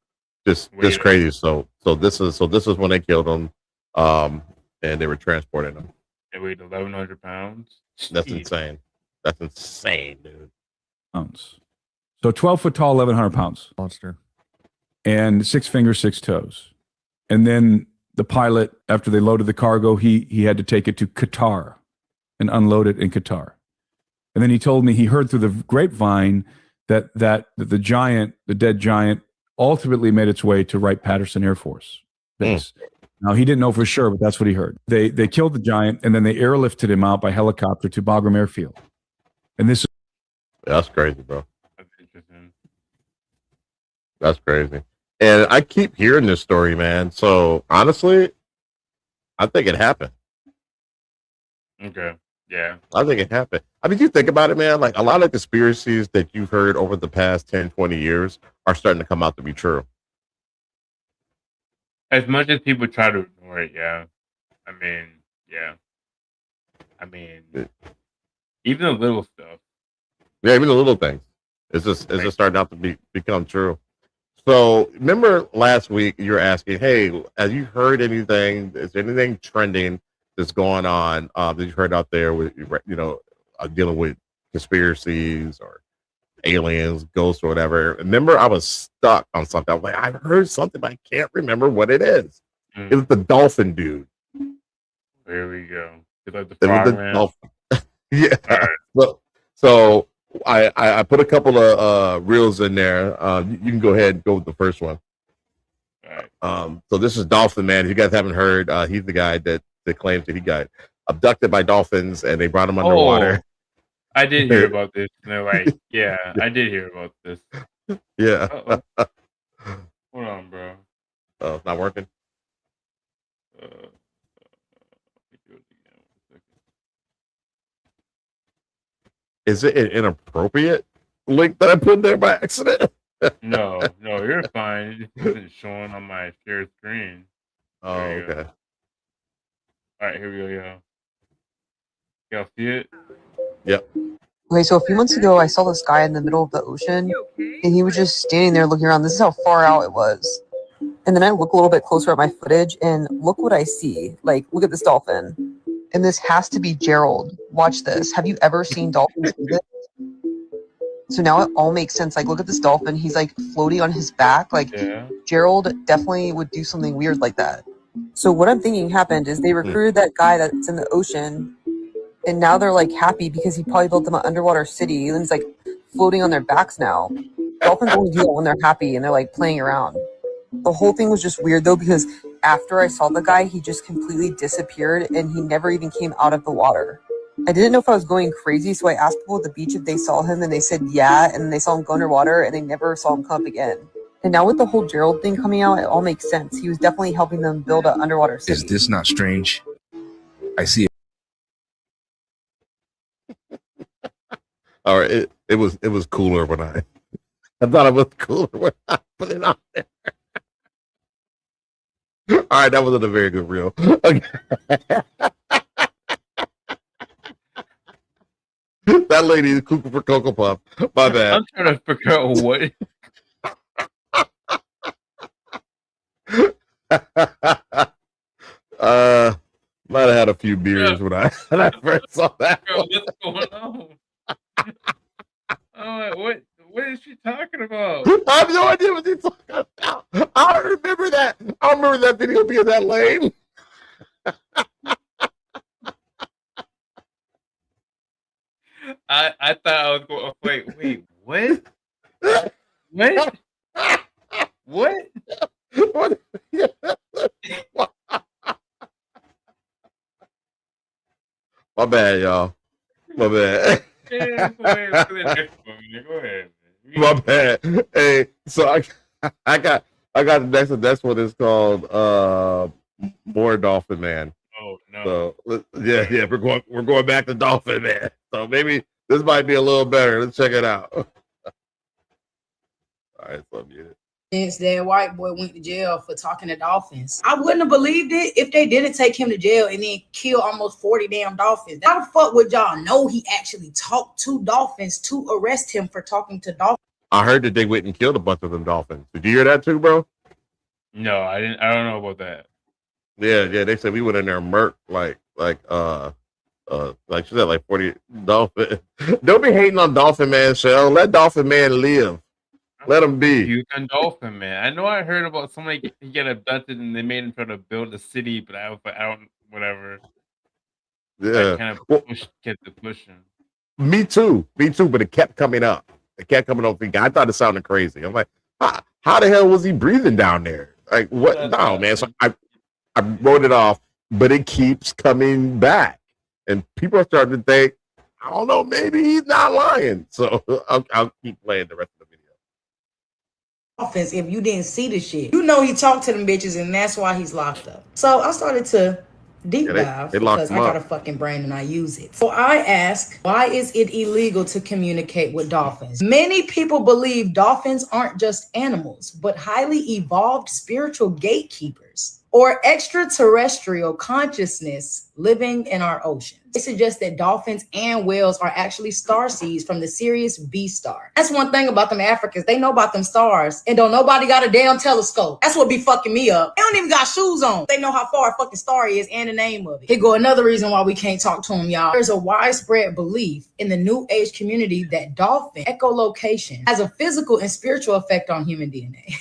just crazy. So this is when they killed him, and they were transporting him. It weighed 1,100 pounds. That's Jeez. insane. That's insane, dude. Pounds. So 12 foot tall, 1,100 pounds. Monster. And 6 fingers, 6 toes. And then the pilot, after they loaded the cargo, he had to take it to Qatar and unload it in Qatar. And then he told me he heard through the grapevine that the dead giant, ultimately made its way to Wright-Patterson Air Force Base. Now, he didn't know for sure, but that's what he heard. They killed the giant, and then they airlifted him out by helicopter to Bagram Airfield. And this is... That's crazy, bro. That's interesting. That's crazy. And I keep hearing this story, man. So, honestly, I think it happened. Okay. Yeah. I think it happened. I mean, you think about it, man. Like, a lot of conspiracies that you've heard over the past 10, 20 years are starting to come out to be true. As much as people try to ignore it, yeah. I mean, yeah. I mean, even the little stuff. Yeah, even the little things. It's just starting out to become true. So remember last week you were asking, hey, have you heard anything? Is there anything trending that's going on that you heard out there with dealing with conspiracies or aliens, ghosts, or whatever? Remember, I was stuck on something. I was like, I heard something, but I can't remember what it is. It was the dolphin dude. There we go. It's like the It was frog the man. dolphin. Yeah. All right. So I put a couple of reels in there. You can go ahead and go with the first one. All right. So this is Dolphin Man. If you guys haven't heard, he's the guy that claims that he got abducted by dolphins and they brought him underwater. I did hear about this. And they're like, yeah, I did hear about this. Yeah. Hold on, bro. Oh, it's not working. Let me do it again. 1 second. Is it an inappropriate link that I put there by accident? No, you're fine. It just wasn't showing on my share screen. Oh, There you go. okay. All right, here we go, y'all. Y'all see it? Yep. Okay, so a few months ago, I saw this guy in the middle of the ocean, and he was just standing there looking around. This is how far out it was. And then I look a little bit closer at my footage, and look what I see. Like, look at this dolphin. And this has to be Gerald. Watch this. Have you ever seen dolphins do this? So now it all makes sense. Like, look at this dolphin. He's, like, floating on his back. Like, Yeah. Gerald definitely would do something weird like that. So what I'm thinking happened is they recruited that guy that's in the ocean, and now they're, like, happy because he probably built them an underwater city, and he's, like, floating on their backs now. Dolphins only do that when they're happy and they're, like, playing around. The whole thing was just weird, though, because after I saw the guy, he just completely disappeared, and he never even came out of the water. I didn't know if I was going crazy, so I asked people at the beach if they saw him, and they said yeah, and they saw him go underwater, and they never saw him come up again. And now with the whole Gerald thing coming out, it all makes sense. He was definitely helping them build an underwater city. Is this not strange? I see it. All right. It was cooler when I thought it was cooler when I put it on there. All right, that wasn't a very good reel. Okay. That lady is cuckoo for Cocoa Puff. My bad. I'm trying to figure out what. Might have had a few beers when I first saw that. Bro, what's going on? I'm like, what is she talking about? I have no idea what she's talking about. I remember that. I remember that video being that lame. I thought I was going. Wait, what? What? What? What? My bad, y'all. My bad. Yeah, go ahead. To the next one, man. Go ahead, man. My bad. Hey, so I got the next one. That's what it's called. More Dolphin Man. Oh no. So yeah, we're going back to Dolphin Man. So maybe this might be a little better. Let's check it out. All right, so muted. Since that white boy went to jail for talking to dolphins. I wouldn't have believed it if they didn't take him to jail and then kill almost 40 damn dolphins. How the fuck would y'all know he actually talked to dolphins to arrest him for talking to dolphins? I heard that they went and killed a bunch of them dolphins. Did you hear that too, bro? No, I didn't. I don't know about that. Yeah. They said we went in there and murked like you said, like 40 dolphins. Don't be hating on Dolphin Man, Shell. Let Dolphin Man live. Let him be. You and Dolphin Man. I know I heard about somebody get abducted and they made him try to build a city, but I was like, I don't, whatever. Yeah. I kind of kept pushing. Me too. But it kept coming up. I thought it sounded crazy. I'm like, how the hell was he breathing down there? Like, what? No, man. So I wrote it off, but it keeps coming back. And people are starting to think, I don't know, maybe he's not lying. So I'll keep playing the rest of the video. Dolphins, if you didn't see the shit. You know he talked to them bitches and that's why he's locked up. So I started to deep dive because I got a fucking brain and I use it. So I ask, why is it illegal to communicate with dolphins? Many people believe dolphins aren't just animals, but highly evolved spiritual gatekeepers or extraterrestrial consciousness living in our ocean. They suggest that dolphins and whales are actually starseeds from the Sirius B star. That's one thing about them Africans. They know about them stars and don't nobody got a damn telescope. That's what be fucking me up. They don't even got shoes on. They know how far a fucking star is and the name of it. Here go another reason why we can't talk to them, y'all. There's a widespread belief in the New Age community that dolphin echolocation has a physical and spiritual effect on human DNA.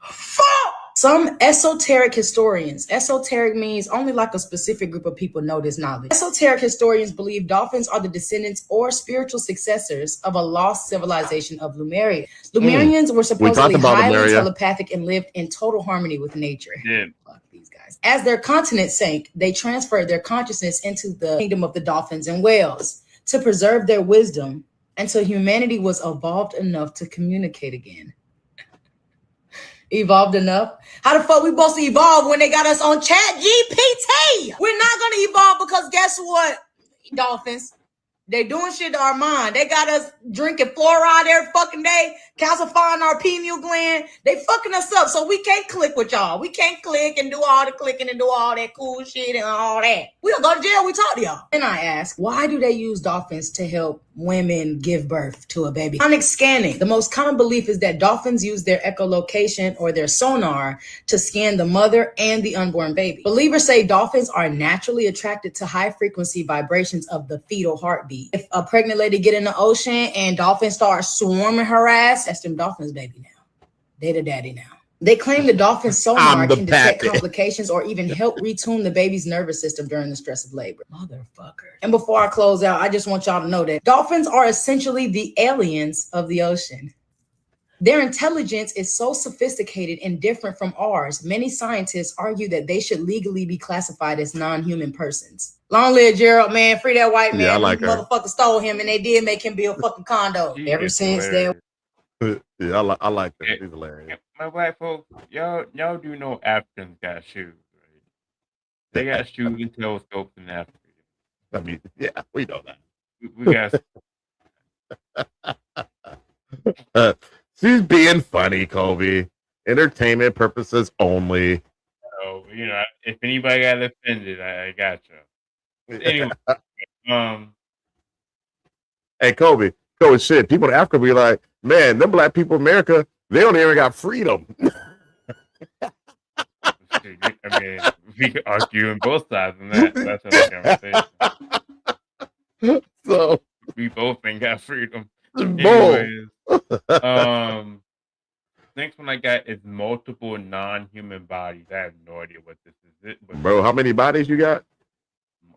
Fuck! Some esoteric historians, esoteric means only like a specific group of people know this knowledge. Esoteric historians believe dolphins are the descendants or spiritual successors of a lost civilization of Lemuria. Lemurians were supposedly highly telepathic and lived in total harmony with nature. Yeah. Fuck these guys. As their continent sank, they transferred their consciousness into the kingdom of the dolphins and whales to preserve their wisdom until humanity was evolved enough to communicate again. Evolved enough? How the fuck we supposed to evolve when they got us on Chat GPT? We're not gonna evolve because guess what, dolphins? They doing shit to our mind. They got us drinking fluoride every fucking day, calcifying our pineal gland. They fucking us up, so we can't click with y'all. We can't click and do all the clicking and do all that cool shit and all that. We'll go to jail, we talk to y'all. And I ask, why do they use dolphins to help women give birth to a baby? Sonic scanning. The most common belief is that dolphins use their echolocation or their sonar to scan the mother and the unborn baby. Believers say dolphins are naturally attracted to high frequency vibrations of the fetal heartbeat. If a pregnant lady get in the ocean and dolphins start swarming her ass, that's them dolphins' baby now. They the daddy now. They claim the dolphin sonar can detect complications or even help retune the baby's nervous system during the stress of labor. Motherfucker. And before I close out, I just want y'all to know that dolphins are essentially the aliens of the ocean. Their intelligence is so sophisticated and different from ours. Many scientists argue that they should legally be classified as non-human persons. Long live Gerald, man. Free that white man. Yeah, I like her. Motherfucker stole him and they did make him build fucking condo. Ever since then. Yeah, I like that. She's hilarious. My white folks, y'all do know Africans got shoes, right? They got shoes and telescopes in Africa. I mean, yeah, we know that. We got. She's being funny, Kobe. Entertainment purposes only. So, if anybody got offended, I got you. Anyway, hey, Kobe, shit. People in Africa be like, man, them black people in America, they don't even got freedom. I mean, we could argue on both sides on that. That's another conversation. So we both ain't got freedom. Anyways, next one I got is multiple non-human bodies. I have no idea what this is. Bro, how many bodies you got?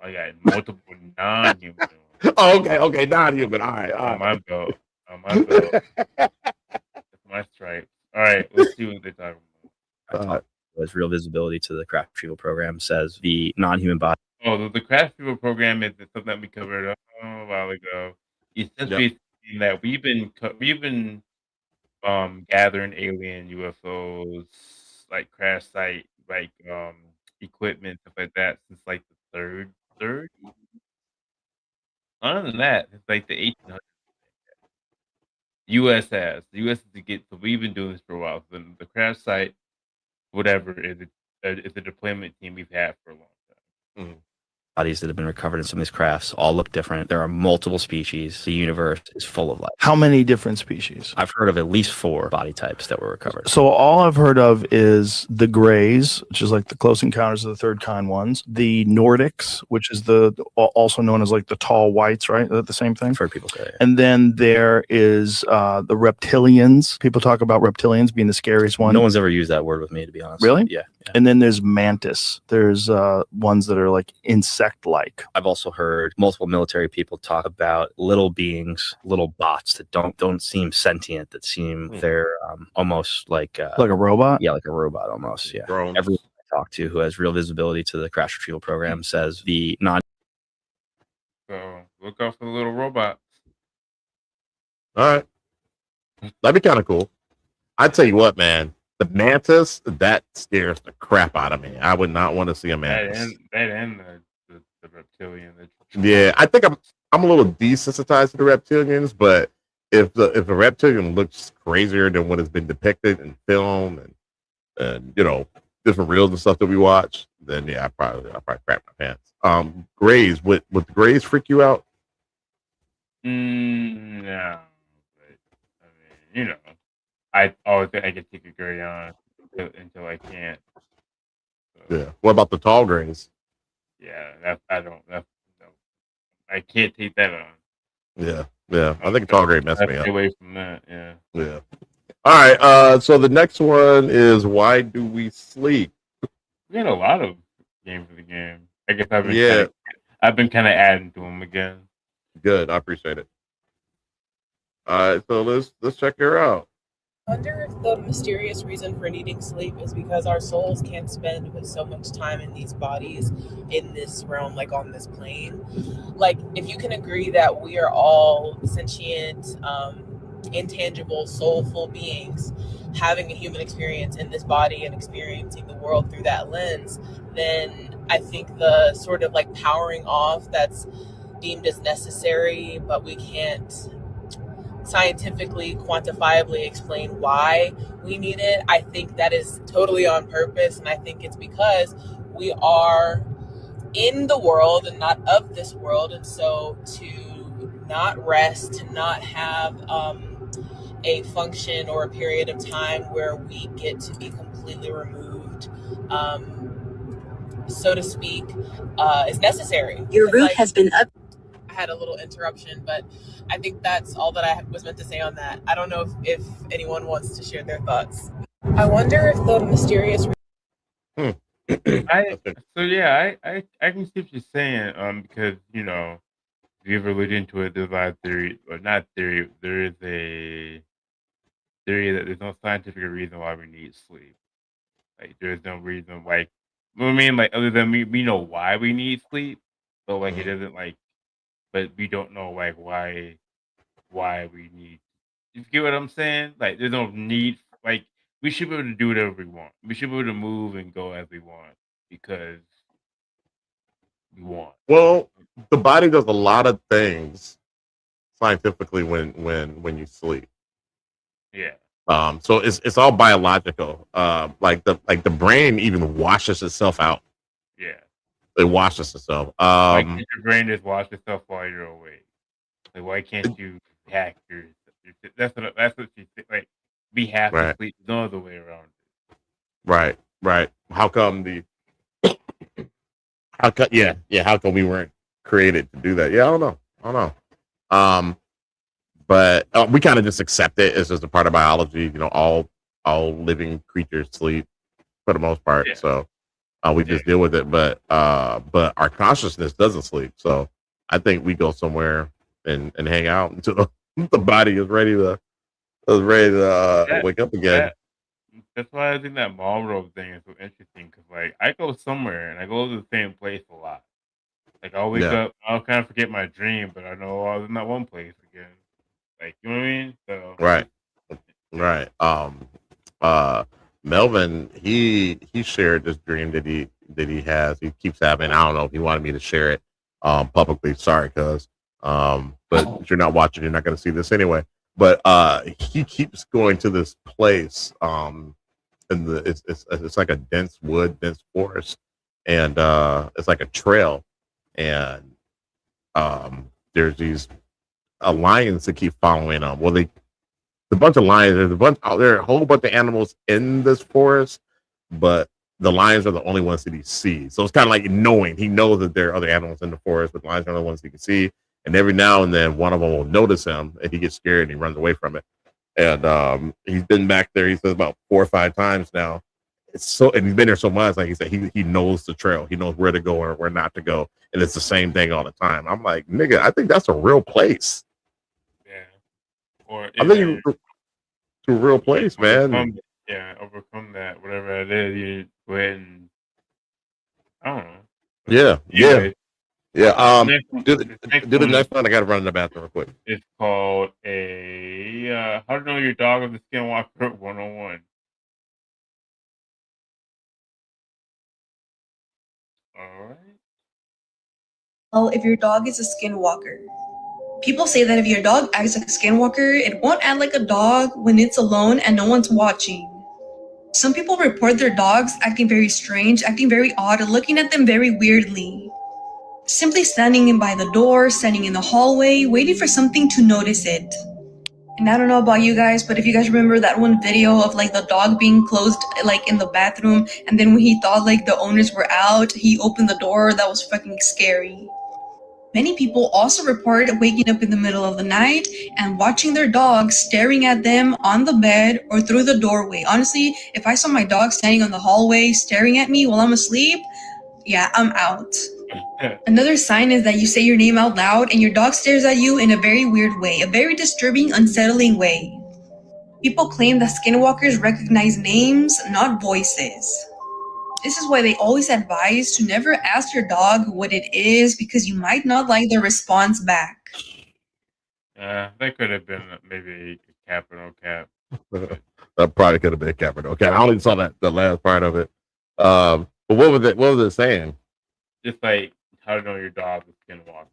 I got multiple non-human ones. Oh, okay, non-human. All right. On my belt. That's my stripe. All right, let's see what they're talking about. Was real visibility to the craft retrieval program says the non-human body. Oh, the craft retrieval program is something that we covered a while ago. Essentially, that we've been gathering alien UFOs, like crash site, like equipment, stuff like that, since like the third. Other than that, it's like the 1800s. U.S. has. The U.S. so we've been doing this for a while. So the crash site, whatever, is a deployment team we've had for a long time. Mm-hmm. Bodies that have been recovered in some of these crafts all look different. There are multiple species. The universe is full of life. How many different species? I've heard of at least 4 body types that were recovered. So all I've heard of is the Greys, which is like the Close Encounters of the Third Kind ones. The Nordics, which is also known as like the tall whites, right? Is that the same thing? I've heard people say it. And then there is the reptilians. People talk about reptilians being the scariest one. No one's ever used that word with me, to be honest. Really? Yeah. And then there's mantis. There's ones that are like insect-like. I've also heard multiple military people talk about little beings, little bots that don't seem sentient, that seem they're almost like a robot. Yeah, like a robot almost. Yeah. Drones. Everyone I talk to who has real visibility to the crash retrieval program says the non. So look out for the little robots. All right, that'd be kind of cool. I tell you what, man. The mantis, that scares the crap out of me. I would not want to see a mantis. That and the reptilian. Yeah, I think I'm a little desensitized to the reptilians, but if a reptilian looks crazier than what has been depicted in film and different reels and stuff that we watch, then yeah, I'll probably crap my pants. Grays, would the grays freak you out? No, but, I mean, I always think I can take a gray on until I can't. So, Yeah. What about the tall grays? Yeah, I can't take that on. Yeah. I think tall gray messed me up. Stay away from that. Yeah. Yeah. All right. So the next one is why do we sleep? We had a lot of games of the game. I guess I've been kind of adding to them again. Good. I appreciate it. All right. So let's check her out. I wonder if the mysterious reason for needing sleep is because our souls can't spend with so much time in these bodies, in this realm, like on this plane. Like, if you can agree that we are all sentient, intangible, soulful beings having a human experience in this body and experiencing the world through that lens, then I think the sort of like powering off that's deemed as necessary, but we can't scientifically, quantifiably explain why we need it. I think that is totally on purpose, and I think it's because we are in the world and not of this world, and so to not rest, to not have a function or a period of time where we get to be completely removed, so to speak, is necessary. Your route has been up. I had a little interruption, but I think that's all that I was meant to say on that. I don't know if anyone wants to share their thoughts. I wonder if the mysterious... I can see what you're saying, because, you know, if you ever look into it, there's a lot of theory, or not theory, there is a theory that there's no scientific reason why we need sleep. Like, there's no reason, like, I mean, like, other than we know why we need sleep, but, like, it doesn't, like, but we don't know, like, why we need. You get what I'm saying? Like, there's no need. Like, we should be able to do whatever we want. We should be able to move and go as we want because we want. Well, the body does a lot of things scientifically when you sleep. Yeah. So it's all biological. Like the brain even washes itself out. Yeah. It washes itself. Why can't your brain just wash itself while you're awake? Like, why can't you hack your? That's what you think. Like, be half asleep. No other way around it. Right. How come how come we weren't created to do that? Yeah, I don't know. But we kind of just accept it. It's just a part of biology. You know, all living creatures sleep for the most part. Yeah. So we just deal with it. But our consciousness doesn't sleep. So I think we go somewhere and hang out until the body is ready to wake up again. That's why I think that Marlboro thing is so interesting, because like I go somewhere and I go to the same place a lot. Like I'll wake up, I'll kind of forget my dream, but I know I was in that one place again. Like, you know what I mean? So right. Melvin, he shared this dream that he has. He keeps having. I don't know if he wanted me to share it publicly. Sorry, cuz. But if you're not watching, you're not going to see this anyway. But he keeps going to this place. And it's like a dense forest, and it's like a trail, and there's these lions that keep following him. Well, the bunch of lions. There are a whole bunch of animals in this forest, but the lions are the only ones that he sees. So it's kind of like knowing. He knows that there are other animals in the forest, but the lions are the ones he can see. And every now and then, one of them will notice him, and he gets scared and he runs away from it. And he's been back there. He says about 4 or 5 times now. And he's been there so much. Like he said, he knows the trail. He knows where to go or where not to go. And it's the same thing all the time. I'm like, nigga, I think that's a real place. Yeah. Or I think it's a real place, man. Overcome that, whatever it is. You go ahead and I don't know. Yeah. Anyway, Do the next one. I got to run in the bathroom real quick. It's called How to Know Your Dog is a Skinwalker 101. All right. Well, if your dog is a skinwalker, people say that if your dog acts like a skinwalker, it won't act like a dog when it's alone and no one's watching. Some people report their dogs acting very strange, acting very odd, and looking at them very weirdly. Simply standing in by the door, standing in the hallway, waiting for something to notice it. And I don't know about you guys, but if you guys remember that one video of like the dog being closed like in the bathroom, and then when he thought like the owners were out, he opened the door. That was fucking scary. Many people also report waking up in the middle of the night and watching their dog staring at them on the bed or through the doorway. Honestly, if I saw my dog standing on the hallway staring at me while I'm asleep, yeah, I'm out. Another sign is that you say your name out loud and your dog stares at you in a very weird way, a very disturbing, unsettling way. People claim that skinwalkers recognize names, not voices. This is why they always advise to never ask your dog what it is because you might not like the response back. That could have been maybe a cap or no cap. That probably could have been a cap or no cap. I only saw the last part of it. But what was it? What was it saying? Just like how to know your dog is skinwalker.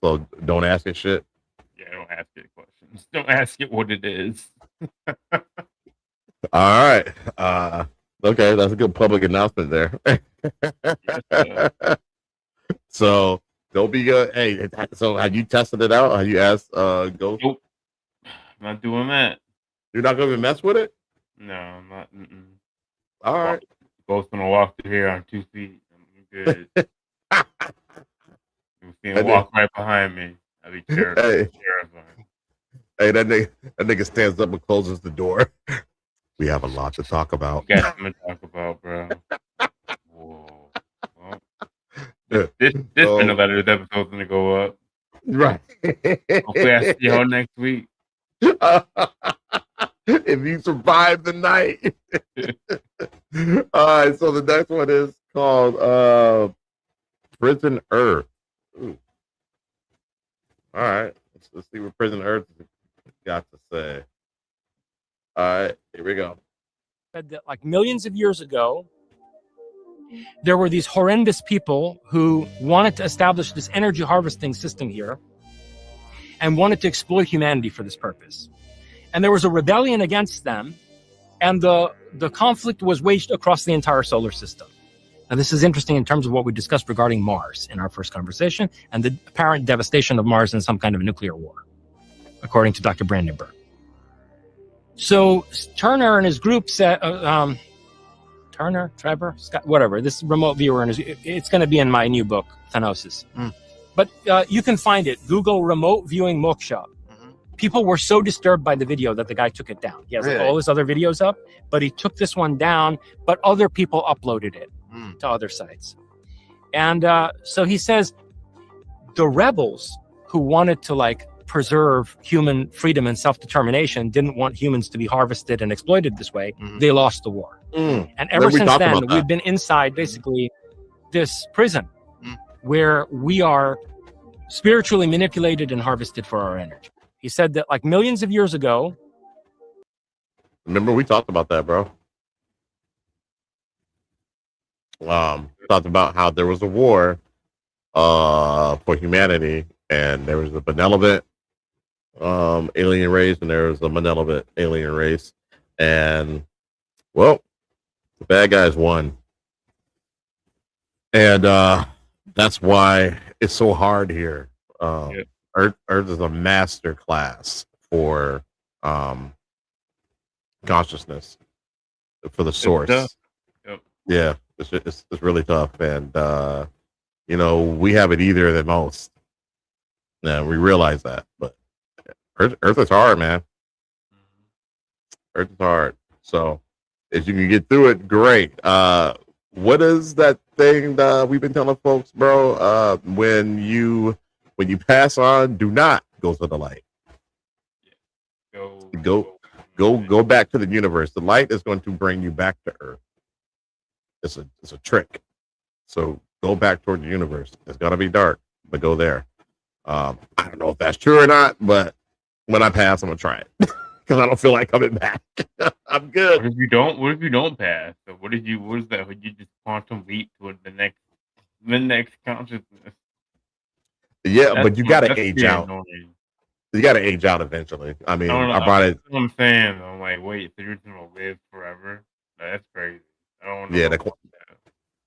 So don't ask it shit. Yeah, don't ask it questions. Don't ask it what it is. All right. Okay, that's a good public announcement there. So don't be hey. So have you tested it out? Have you asked Ghost? Nope. I'm not doing that. You're not going to mess with it? No, I'm not. All right. Ghost gonna walk through here on 2 feet. I'm good. You see him walk right behind me. I'll be terrified. Hey, that nigga stands up and closes the door. We have a lot to talk about. We got something to talk about, bro. Whoa. Well, this been a letter this episode's gonna go up. Right. Hopefully I see y'all next week. If you survive the night. All right, so the next one is called Prison Earth. Ooh. All right, let's see what Prison Earth got to say. All right, here we go. Said that like millions of years ago, there were these horrendous people who wanted to establish this energy harvesting system here and wanted to exploit humanity for this purpose. And there was a rebellion against them, and the conflict was waged across the entire solar system. Now, this is interesting in terms of what we discussed regarding Mars in our first conversation and the apparent devastation of Mars in some kind of a nuclear war, according to Dr. Brandenburg. So Turner and his group said, Turner, Trevor, Scott, whatever, this remote viewer, and it's going to be in my new book, Thanosis. But you can find it. Google remote viewing moksha. People were so disturbed by the video that the guy took it down. He has all his other videos up, but he took this one down, but other people uploaded it to other sites. And so he says the rebels who wanted to like preserve human freedom and self-determination, didn't want humans to be harvested and exploited this way, they lost the war. And ever since then, we've been inside basically this prison where we are spiritually manipulated and harvested for our energy. He said that like millions of years ago. Remember, we talked about that, bro. Talked about how there was a war for humanity, and there was a benevolent alien race, and there was a malevolent alien race, and well, the bad guys won, and that's why it's so hard here. Earth is a master class for consciousness, for the source. Yep. Yeah, it's really tough, and you know, we have it easier than most. And we realize that, but Earth is hard, man. Earth is hard. So if you can get through it, great. What is that thing that we've been telling folks, bro? When you pass on, do not go to the light. Go back to the universe. The light is going to bring you back to Earth. It's a trick. So go back toward the universe. It's gonna be dark, but go there. I don't know if that's true or not, but when I pass, I'm gonna try it because I don't feel like coming back. I'm good. What if you don't? What if you don't pass? So what is that? Would you just quantum leap to the next consciousness? Yeah, but you gotta age out. Annoying. You gotta age out eventually. I mean, I brought it. That's what I'm saying. I'm like, wait, so you're just gonna live forever? That's crazy. I don't know. Yeah,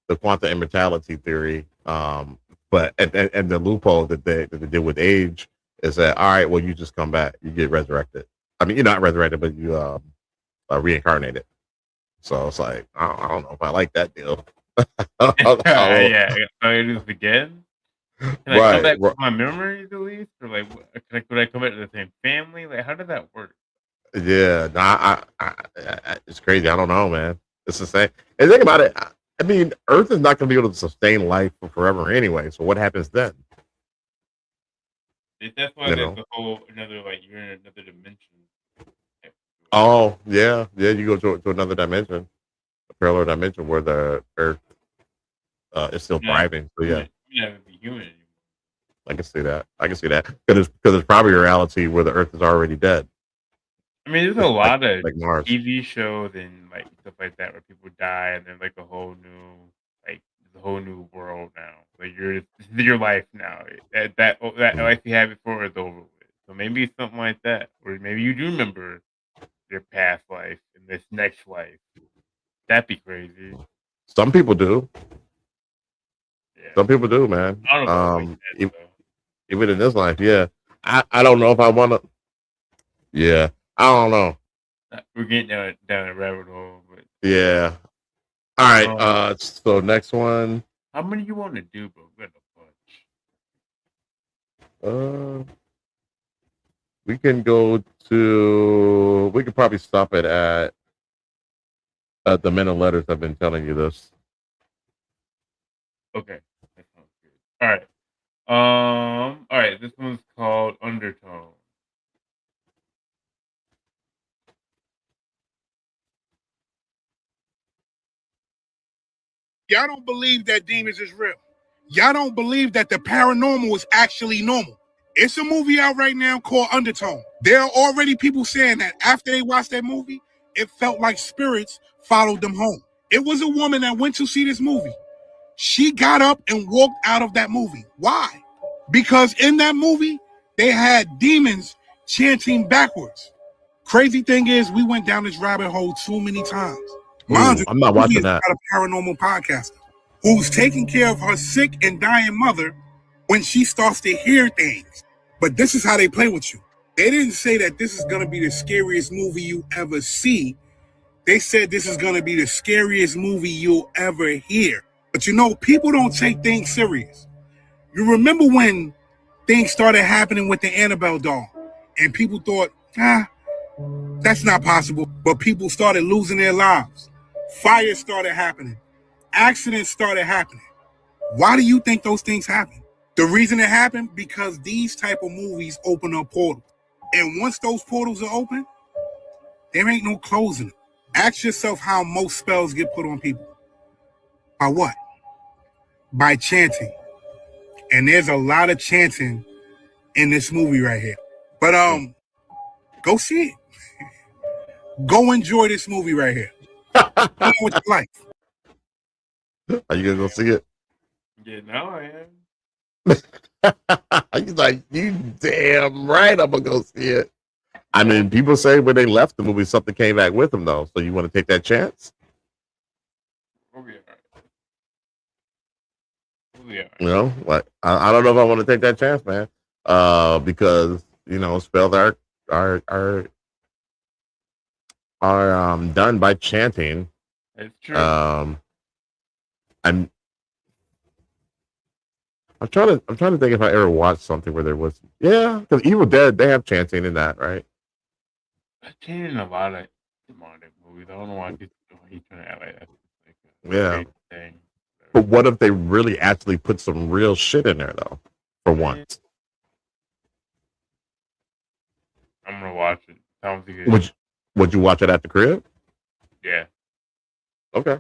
the quantum immortality theory. But and the loophole that they did with age is that, all right, well, you just come back, you get resurrected. I mean, you're not resurrected, but you reincarnated. So it's like, I don't know if I like that deal. Yeah, I do this again. Can I come back with my memories at least, or like, could I come back to the same family? Like, how did that work? Yeah, it's crazy. I don't know, man. It's the same. And think about it. I mean, Earth is not going to be able to sustain life for forever anyway. So what happens then? That's why there's a whole another, like, you're in another dimension. Oh yeah. You go to another dimension, a parallel dimension where the Earth is still thriving. So yeah, you never be human anymore. I can see that. Because it's probably a reality where the Earth is already dead. I mean, there's a lot of like Mars. TV shows and like stuff like that where people die and then like a whole new world now. Like this is your life now. That life you had before is over with. So maybe it's something like that, or maybe you do remember your past life and this next life. That'd be crazy. Some people do. Yeah. Some people do, man. I don't know even in this life, yeah. I don't know if I want to. Yeah, I don't know. We're getting down a rabbit hole, but yeah. All right. So next one. How many you want to do, bro? We got a bunch. We can go to. We could probably stop it at the men of letters. I've been telling you this. Okay, that sounds good. All right. All right. This one's called Undertone. Y'all don't believe that demons is real. Y'all don't believe that the paranormal is actually normal. It's a movie out right now called Undertone. There are already people saying that after they watched that movie, it felt like spirits followed them home. It was a woman that went to see this movie. She got up and walked out of that movie. Why? Because in that movie, they had demons chanting backwards. Crazy thing is, we went down this rabbit hole too many times. I'm not watching that. A paranormal podcaster who's taking care of her sick and dying mother when she starts to hear things. But this is how they play with you. They didn't say that this is going to be the scariest movie you ever see. They said this is going to be the scariest movie you'll ever hear. But you know, people don't take things serious. You remember when things started happening with the Annabelle doll and people thought, that's not possible. But people started losing their lives. Fires started happening. Accidents started happening. Why do you think those things happen? The reason it happened, because these type of movies open up portals. And once those portals are open, there ain't no closing them. Ask yourself how most spells get put on people. By what? By chanting. And there's a lot of chanting in this movie right here. But go see it. Go enjoy this movie right here. With your life. Are you gonna go see it? Yeah, now I am. He's like, you damn right, I'm gonna go see it. I mean, people say when they left the movie, something came back with them, though. So you want to take that chance? We'll be all right. You know, like I don't know if I want to take that chance, man. Because spells are done by chanting. It's true. I'm trying to think if I ever watched something where there was because Evil Dead, they have chanting in that, right? I've chanted in a lot of demonic movies. I don't know why he's trying to act like that's like a Yeah. thing. But what if they really actually put some real shit in there though? For once. I'm gonna watch it. Sounds good. Would you watch it at the crib? Yeah. Okay.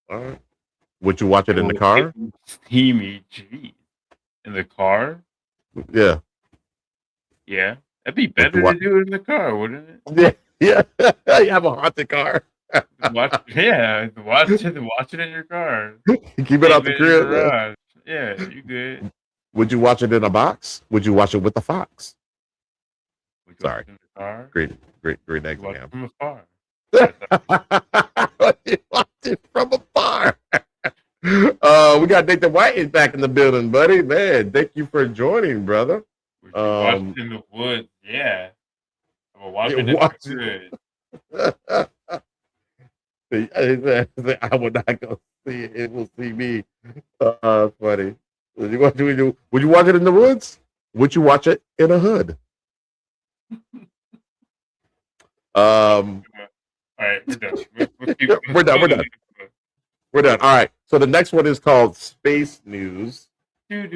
All right. Would you watch it in the car? Steamy cheese. In the car? Yeah. Yeah. That'd be better to do it in the car, wouldn't it? Yeah. You have a haunted car. Watch it in your car. Keep it out the crib. Man. Yeah, you good. Would you watch it in a box? Would you watch it with the fox? Sorry. In the car? Great example. From afar. You watch it from afar. We got Nathan White is back in the building, buddy. Man, thank you for joining, brother. Watch it in the woods. Yeah. I'm gonna watch it. I will not go see it. It will see me. Funny. Would you watch it in the woods? Would you watch it in a hood? All right, we're done. We're done. We're done. All right. So the next one is called Space News. Let's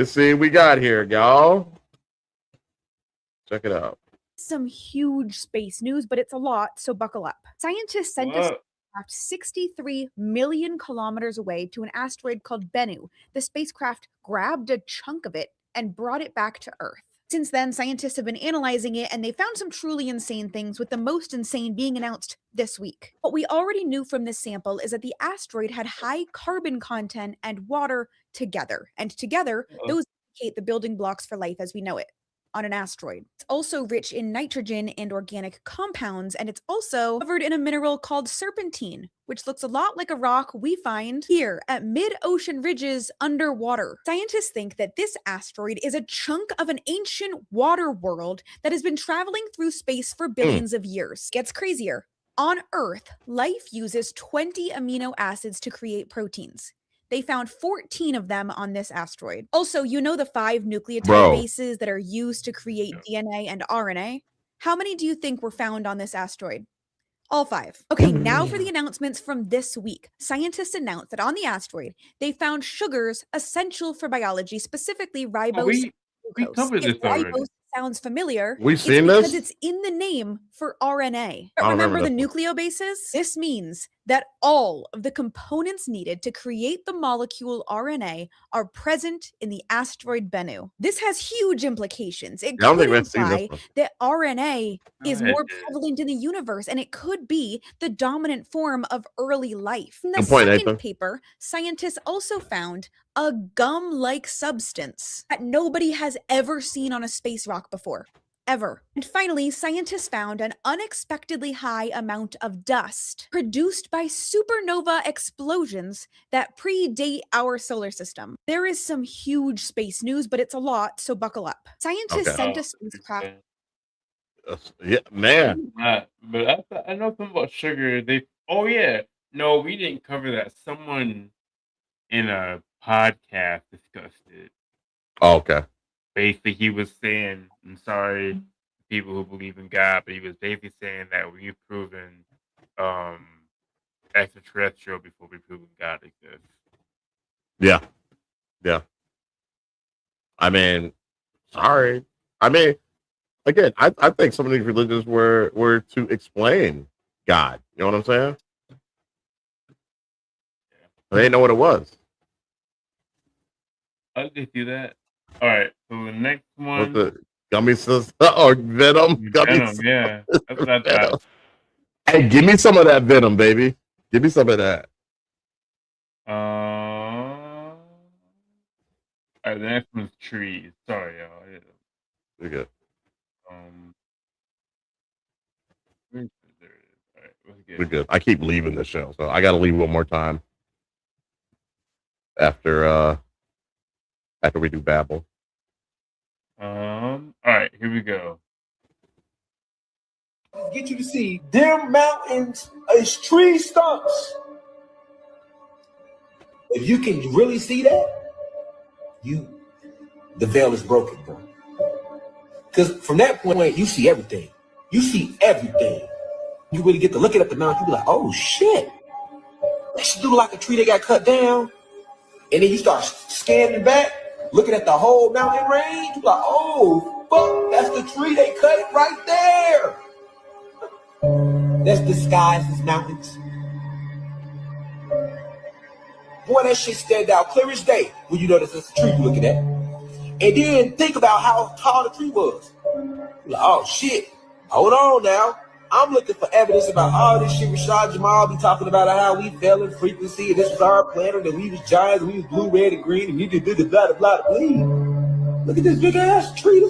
see what we got here, y'all. Check it out. Some huge space news, but it's a lot, so buckle up. Scientists sent a spacecraft 63 million kilometers away to an asteroid called Bennu. The spacecraft grabbed a chunk of it and brought it back to Earth. Since then, scientists have been analyzing it, and they found some truly insane things, with the most insane being announced this week. What we already knew from this sample is that the asteroid had high carbon content and water together, and together, those indicate the building blocks for life as we know it on an asteroid. It's also rich in nitrogen and organic compounds, and it's also covered in a mineral called serpentine, which looks a lot like a rock we find here at mid-ocean ridges underwater. Scientists think that this asteroid is a chunk of an ancient water world that has been traveling through space for billions of years. Gets crazier. On Earth, life uses 20 amino acids to create proteins. They found 14 of them on this asteroid. Also, you know the 5 nucleotide bases that are used to create DNA and RNA? How many do you think were found on this asteroid? All 5. Okay, now for the announcements from this week. Scientists announced that on the asteroid, they found sugars essential for biology, specifically ribose. We covered this already. Ribose sounds familiar. We've seen because this? it's in the name for RNA. I don't Remember the remember nucleobases? This means that all of the components needed to create the molecule RNA are present in the asteroid Bennu. This has huge implications. It could imply that RNA is more prevalent in the universe, and it could be the dominant form of early life. In the second paper, scientists also found a gum-like substance that nobody has ever seen on a space rock before. Ever. And finally, scientists found an unexpectedly high amount of dust produced by supernova explosions that predate our solar system. There is some huge space news, but it's a lot, so buckle up. Scientists sent a spacecraft. Yeah, man. But I know something about sugar. No, we didn't cover that. Someone in a podcast discussed it. Oh, okay. Basically, he was saying, I'm sorry, people who believe in God, but he was basically saying that we've proven extraterrestrial before we've proven God exists. Yeah. Yeah. I mean, sorry. I mean, again, I think some of these religions were to explain God. You know what I'm saying? Yeah. They didn't know what it was. I'll just do that. All right, so the next one. What's the gummy sister or venom? Venom, yeah. That's what I thought. Hey, give me some of that venom, baby. Give me some of that. All right, the next one's trees. Sorry, y'all. We're good. There it is. All right, let's get We're good. I keep leaving the show, so I got to leave one more time after we do Babel. All right, here we go. Get you to see dim mountains as tree stumps. If you can really see that, the veil is broken, bro. Because from that point, you see everything. You see everything. You really get to looking at the mountain, you be like, oh shit. That should do like a tree that got cut down. And then you start scanning back, looking at the whole mountain range, you're like, oh, fuck, that's the tree, they cut it right there. That's disguised as mountains. Boy, that shit stand out clear as day when you know that's a tree you're looking at. And then think about how tall the tree was. You're like, oh, shit, hold on now. I'm looking for evidence about all this shit Rashad Jamal be talking about how we fell in frequency and this was our planet and we was giants and we was blue, red, and green and we did blah, blah, blah, blah. Look at this big ass tree.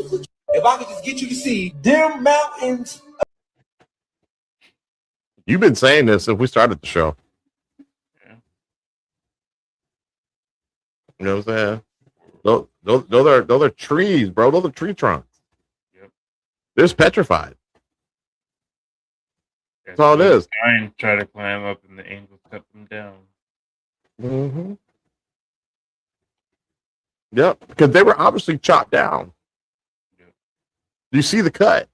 If I could just get you to see dim mountains. You've been saying this since we started the show. Yeah. You know what I'm saying? Those are trees, bro. Those are tree trunks. Yep. They're petrified. That's all it is. Giants try to climb up, and the angels cut them down. Mm-hmm. Yep, because they were obviously chopped down. Yep. You see the cut.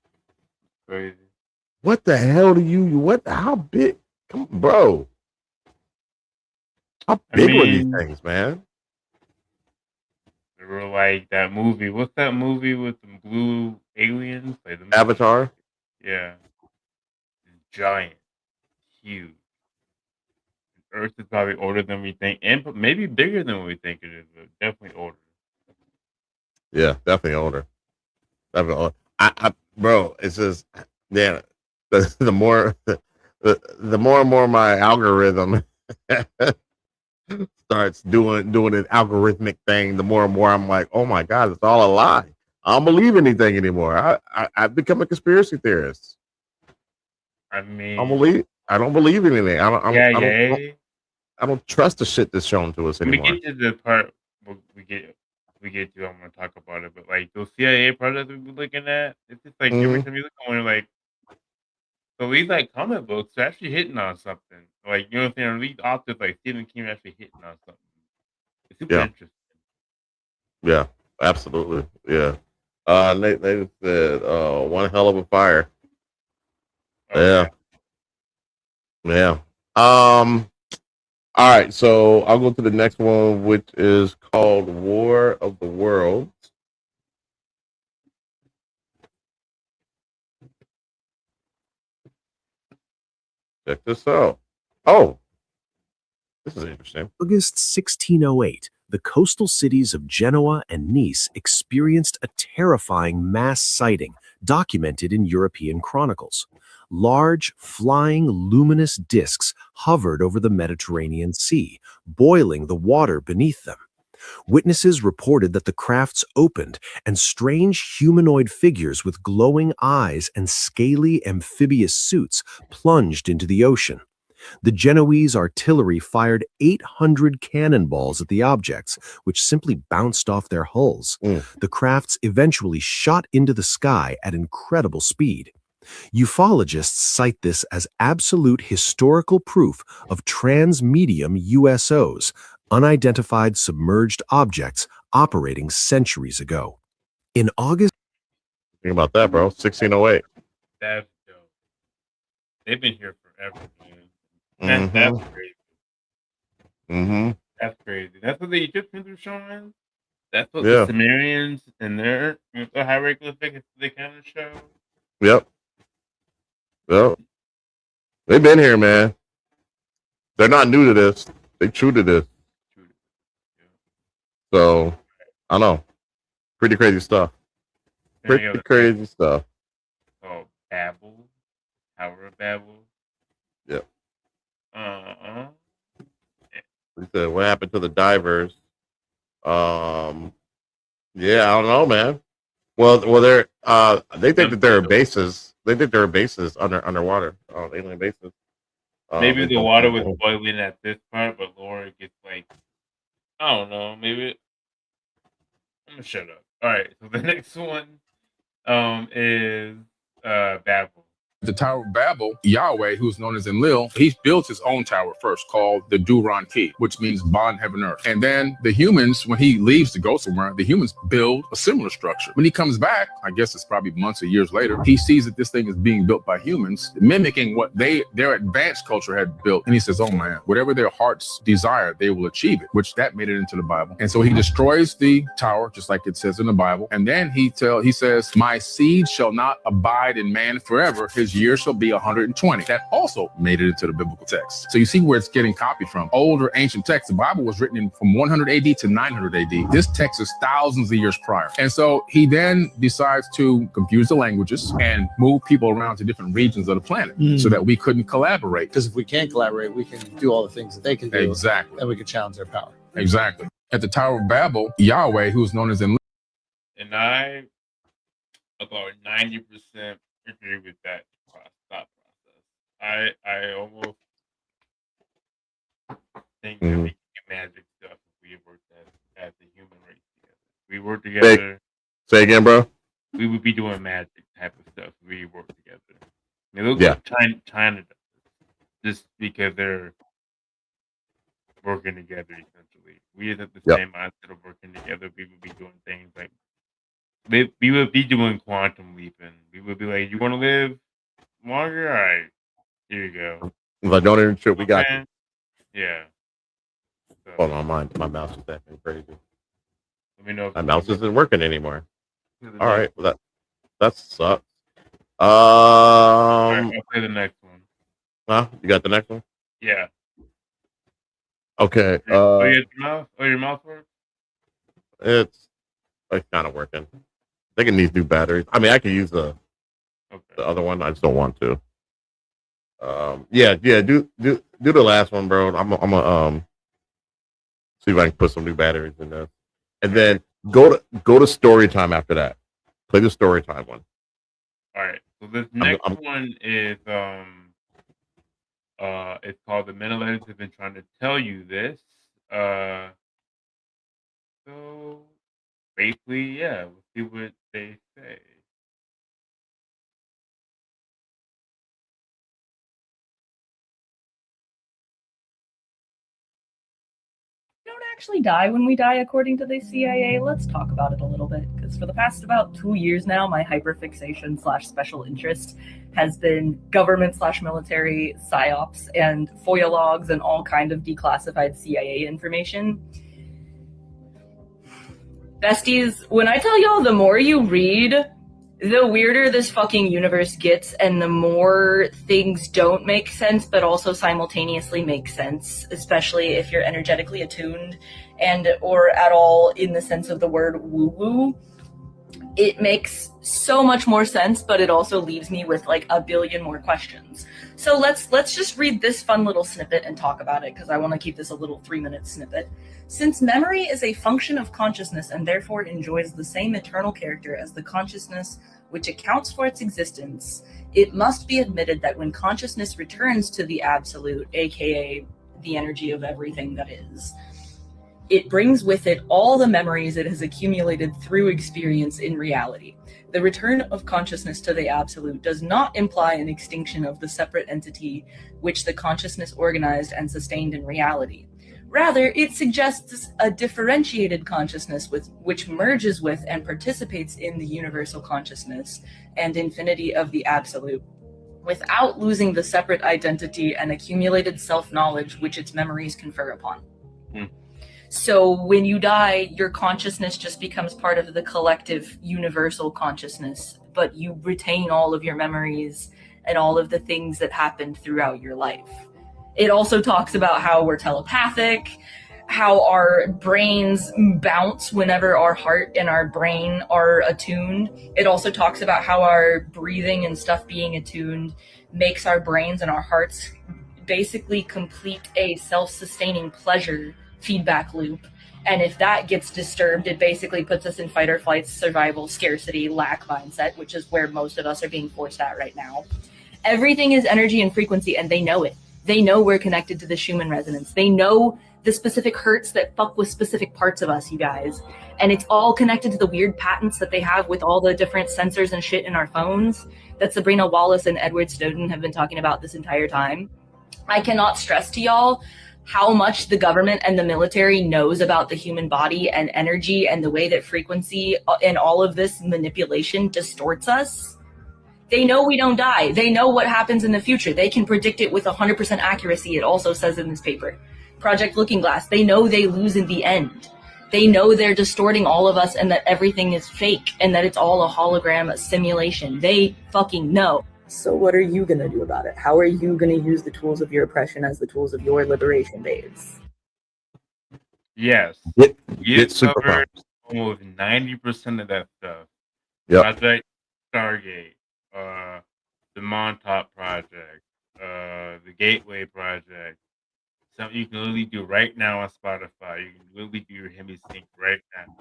Crazy. What the hell do you? What? How big? Come on, bro. How big were these things, man? They were like that movie. What's that movie with the blue aliens? Like the Avatar. Yeah. Giant, huge. Earth is probably older than we think, and maybe bigger than we think it is, but definitely older. Yeah, definitely older. Definitely older. Bro, it's just, yeah. The more the more and more my algorithm starts doing an algorithmic thing, the more and more I'm like, oh my god, it's all a lie. I don't believe anything anymore. I've become a conspiracy theorist. I mean, I don't believe anything. I don't trust the shit that's shown to us when we anymore. get to the part we get to, I'm gonna talk about it. But like those CIA projects we've been looking at, it's just like every time you look at one, you're like, so these like comic books are actually hitting on something. Like, you know what I'm saying? These authors like Stephen King are actually hitting on something. It's super interesting. Yeah, absolutely. Yeah. They said one hell of a fire. Yeah. Yeah. All right, so I'll go to the next one, which is called War of the Worlds. Check this out. Oh, this is interesting. August 1608, the coastal cities of Genoa and Nice experienced a terrifying mass sighting documented in European chronicles. Large, flying, luminous discs hovered over the Mediterranean Sea, boiling the water beneath them. Witnesses reported that the crafts opened and strange humanoid figures with glowing eyes and scaly amphibious suits plunged into the ocean. The Genoese artillery fired 800 cannonballs at the objects, which simply bounced off their hulls. The crafts eventually shot into the sky at incredible speed. Ufologists cite this as absolute historical proof of transmedium USOs, unidentified submerged objects operating centuries ago. In August... Think about that, bro. 1608. That's dope. They've been here forever, man. That's crazy. That's crazy. That's what the Egyptians were showing. That's what the Sumerians and their hieroglyphics they kind of show. Yep. They've been here, man. They're not new to this. They true to this. So, I know. Pretty crazy stuff. Pretty crazy stuff. Oh, Babel. Tower of Babel. Yep. He said, what happened to the divers? Yeah, I don't know, man. Well, they're they think that there are bases. They think there are bases underwater, alien bases. Maybe the water was boiling at this part, but lower it gets like, I don't know. Maybe I'm gonna shut up. All right. So the next one, is Babel. The Tower of Babel, Yahweh, who's known as Enlil, he built his own tower first called the Duran-Key, which means bond heaven earth. And then the humans, when he leaves to go somewhere, the humans build a similar structure. When he comes back, I guess it's probably months or years later, he sees that this thing is being built by humans, mimicking what their advanced culture had built. And he says, oh man, whatever their hearts desire, they will achieve it, which that made it into the Bible. And so he destroys the tower, just like it says in the Bible. And then he says, my seed shall not abide in man forever. His years shall be 120. That also made it into the biblical text. So you see where it's getting copied from. Older ancient texts. The Bible was written from 100 AD to 900 AD. This text is thousands of years prior. And so he then decides to confuse the languages and move people around to different regions of the planet so that we couldn't collaborate. Because if we can't collaborate, we can do all the things that they can do. Exactly. And we can challenge their power. Exactly. At the Tower of Babel, Yahweh, who's known as Enlil. And I about 90% agree with that thought process. I almost think that we can do magic stuff if we worked as the human race together. We work together. Say again, bro. We would be doing magic type of stuff if we work together. They look Yeah. like China does, just because they're working together. Essentially, we have the Yep. same mindset of working together. We would be doing things like we would be doing quantum leaping. We would be like, "You want to live longer? All right, here you go." Like, don't even trip. We got Okay. you. Yeah. So, Hold on, my mouse is acting crazy. let me know if My you mouse wanna isn't working anymore. play the All next. right, well that sucks. All right, I'll play the next one. Huh? You got the next one? Yeah. Okay. Oh, your mouth? Oh, your mouth works? It's kind of working. I think it needs new batteries. I mean, I can use the other one. I just don't want to. Yeah. Do the last one, bro. I'm gonna see if I can put some new batteries in there, and then go to story time after that. Play the story time one. All right. So this next one is it's called The Mennonites Have Been Trying to Tell You This. So basically, yeah, we'll see what they say. We don't actually die when we die, according to the CIA. Let's talk about it a little bit, because for the past about 2 years now, my hyperfixation / special interest has been government / military psyops and FOIA logs and all kind of declassified CIA information. Besties, when I tell y'all the more you read, the weirder this fucking universe gets, and the more things don't make sense, but also simultaneously make sense, especially if you're energetically attuned and or at all in the sense of the word woo-woo. It makes so much more sense, but it also leaves me with like a billion more questions. So let's just read this fun little snippet and talk about it, because I want to keep this a little 3-minute snippet. Since memory is a function of consciousness and therefore enjoys the same eternal character as the consciousness which accounts for its existence, it must be admitted that when consciousness returns to the absolute, aka the energy of everything that is, it brings with it all the memories it has accumulated through experience in reality. The return of consciousness to the absolute does not imply an extinction of the separate entity which the consciousness organized and sustained in reality. Rather, it suggests a differentiated consciousness which merges with and participates in the universal consciousness and infinity of the absolute, without losing the separate identity and accumulated self-knowledge which its memories confer upon. So when you die, your consciousness just becomes part of the collective universal consciousness, but you retain all of your memories and all of the things that happened throughout your life. It also talks about how we're telepathic, how our brains bounce whenever our heart and our brain are attuned. It also talks about how our breathing and stuff being attuned makes our brains and our hearts basically complete a self-sustaining pleasure feedback loop. And if that gets disturbed, it basically puts us in fight or flight, survival, scarcity, lack mindset, which is where most of us are being forced at right now. Everything is energy and frequency, and they know it. They know we're connected to the Schumann resonance. They know the specific hertz that fuck with specific parts of us, you guys. And it's all connected to the weird patents that they have with all the different sensors and shit in our phones that Sabrina Wallace and Edward Snowden have been talking about this entire time. I cannot stress to y'all how much the government and the military knows about the human body and energy and the way that frequency and all of this manipulation distorts us. They know we don't die. They know what happens in the future. They can predict it with 100% accuracy, it also says in this paper. Project Looking Glass, they know they lose in the end. They know they're distorting all of us and that everything is fake and that it's all a hologram, a simulation. They fucking know. So what are you going to do about it? How are you going to use the tools of your oppression as the tools of your liberation, babes? Yes. Get super covered almost 90% of that stuff. Yep. Project Stargate, the Montauk Project, the Gateway Project. Something you can literally do right now on Spotify. You can literally do your Hemi Sync right now.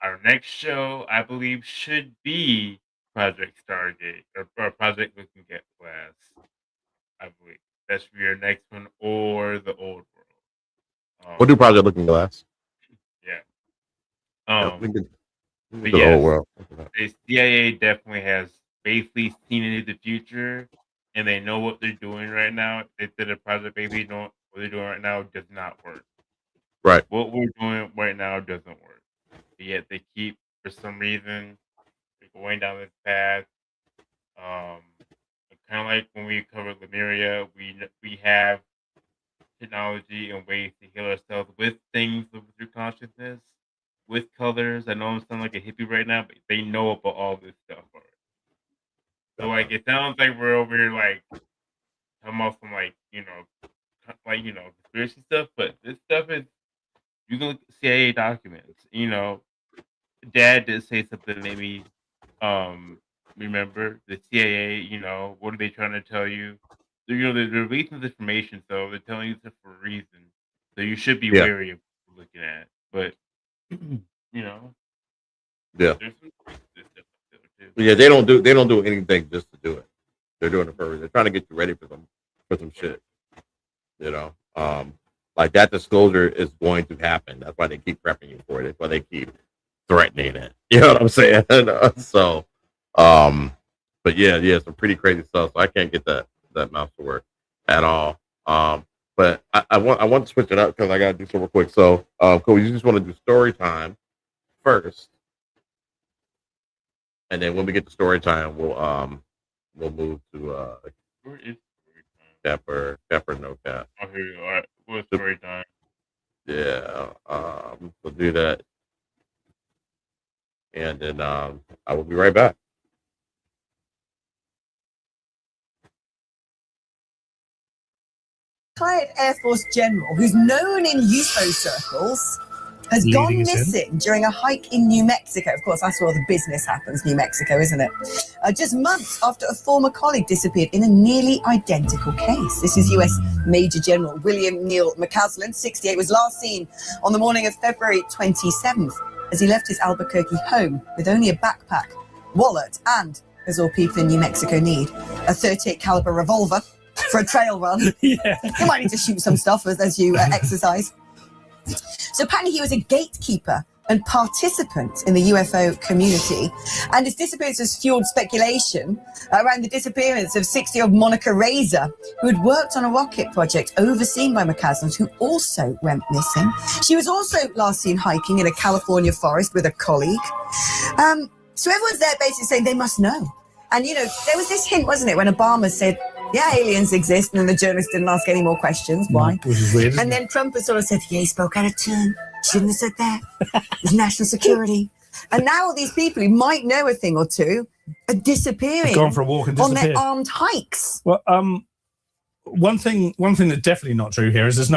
Our next show, I believe, should be Project Stargate or Project Looking at Glass. I believe that should be our next one, or the Old World. We'll do Project Looking Glass. Yeah. We can But do the yes, whole world. the CIA definitely has basically seen into the future and they know what they're doing right now. They did a project, maybe know what they're doing right now does not work. Right. What we're doing right now doesn't work. But yet they keep, for some reason, they're going down this path. Kind of like when we covered Lemuria, we have technology and ways to heal ourselves with things through consciousness, with colors. I know I'm sounding like a hippie right now, but they know about all this stuff already. So like, it sounds like we're over here like talking about some conspiracy stuff, but this stuff is, you can look at CIA documents. Dad did say something that made me remember the CIA. What are they trying to tell you? They're releasing this information, so they're telling you this for a reason. So you should be Yeah. wary of what you're looking at. But Yeah. there's some this stuff out there, too. Yeah, they don't do anything just to do it. They're doing it for a reason. They're trying to get you ready for some shit. Like that disclosure is going to happen. That's why they keep prepping you for it. That's why they keep threatening it. You know what I'm saying? So, but yeah, some pretty crazy stuff. So I can't get that mouse to work at all. But I want to switch it up because I gotta do something real quick. So, cool. You just want to do story time first, and then when we get to story time, we'll move to Where is cap or no cap. Oh, here you are. What's story time? Yeah, we'll do that, and then I will be right back. Retired Air Force general, who's known in UFO circles, has gone Leading us in. missing during a hike in New Mexico. Of course, that's where all the business happens, New Mexico, isn't it? Just months after a former colleague disappeared in a nearly identical case. This is US Major General William Neal McCaslin, 68, was last seen on the morning of February 27th as he left his Albuquerque home with only a backpack, wallet, and, as all people in New Mexico need, a .38 caliber revolver for a trail run. Yeah. You might need to shoot some stuff as you exercise. So apparently he was a gatekeeper and participant in the UFO community, and his disappearance has fueled speculation around the disappearance of 60-year-old Monica Razor, who had worked on a rocket project overseen by McCaslin, who also went missing. She was also last seen hiking in a California forest with a colleague. So everyone's there basically saying they must know. And, there was this hint, wasn't it, when Obama said, yeah, aliens exist, and then the journalist didn't ask any more questions. Why? Which is weird. And then Trump has sort of said, yeah, he spoke out of turn. Shouldn't have said that. It's national security. And now all these people who might know a thing or two are disappearing. They've gone for a walk and on their disappeared. armed hikes. Well, one thing that's definitely not true here is there's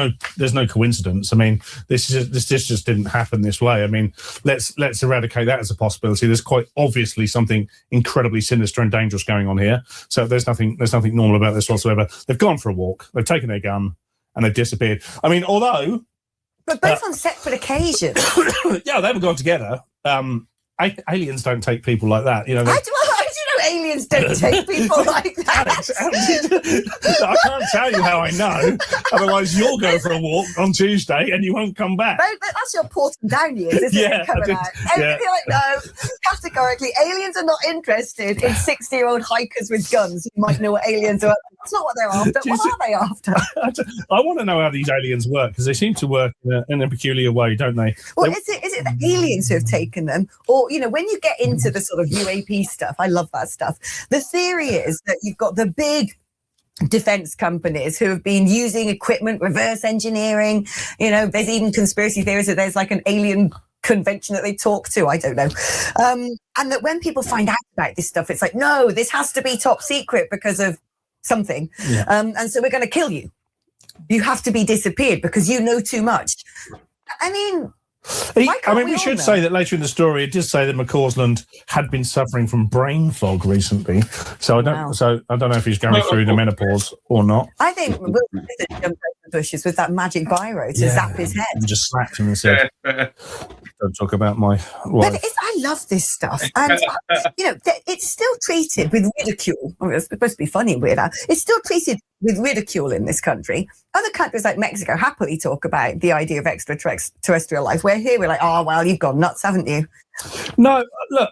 no coincidence. I mean, this just didn't happen this way. I mean, let's eradicate that as a possibility. There's quite obviously something incredibly sinister and dangerous going on here. So there's nothing normal about this whatsoever. They've gone for a walk, they've taken their gun, and they've disappeared. I mean, although, but both on separate occasions. yeah, they haven't gone together. Aliens don't take people like that. How do you know aliens don't take people like that? I can't tell you how I know. Otherwise, you'll go for a walk on Tuesday and you won't come back. That's your Porton Down years, isn't Yeah, it? Coming I out. did, yeah. And you're like, no, categorically, aliens are not interested in 60-year-old hikers with guns who might know what aliens are. That's not what they're after. What are they after? I want to know how these aliens work, because they seem to work in a peculiar way, don't they? Well, is it the aliens who have taken them? Or, when you get into the sort of UAP stuff, I love that stuff. The theory is that you've got the big defense companies who have been using equipment, reverse engineering. There's even conspiracy theories that there's like an alien convention that they talk to. I don't know. And that when people find out about this stuff, it's like, no, this has to be top secret because of something. Yeah. And so we're going to kill you. You have to be disappeared because you know too much. I mean, we should say that later in the story, it did say that McCausland had been suffering from brain fog recently. So I don't know if he's going through the menopause or not. I think Will Smith jumped over the bushes with that magic biro to zap his head. And just slapped him and said, "Don't talk about my wife." But I love this stuff, and it's still treated with ridicule. I mean, it's supposed to be funny and weird. It's still treated with ridicule in this country. Other countries like Mexico happily talk about the idea of extraterrestrial life. Where here we're like, oh well, you've gone nuts, haven't you? No, look,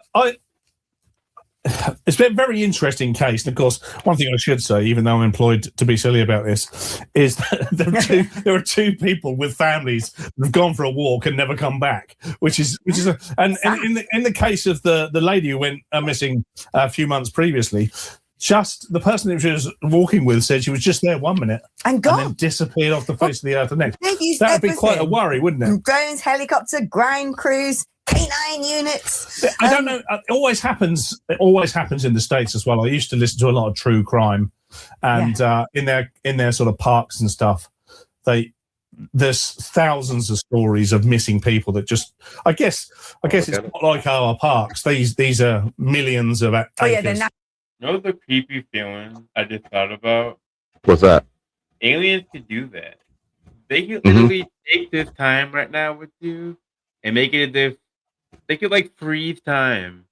it's been a very interesting case. And of course, one thing I should say, even though I'm employed to be silly about this, is that there are two people with families that have gone for a walk and never come back, which is and in the case of the lady who went missing a few months previously, just the person that she was walking with said she was just there 1 minute and then disappeared off the face of the earth the next. That would be quite a worry, wouldn't it? Drones, helicopter, ground crews, K9 units. I don't know. It always happens. It always happens in the States as well. I used to listen to a lot of true crime, and in their sort of parks and stuff, there's thousands of stories of missing people that just. I guess it's not like our parks. These are millions of acres. Oh yeah, they're not. You know the creepy feeling I just thought about? What's that? Aliens could do that. They could literally take this time right now with you and make it as if they could like freeze time.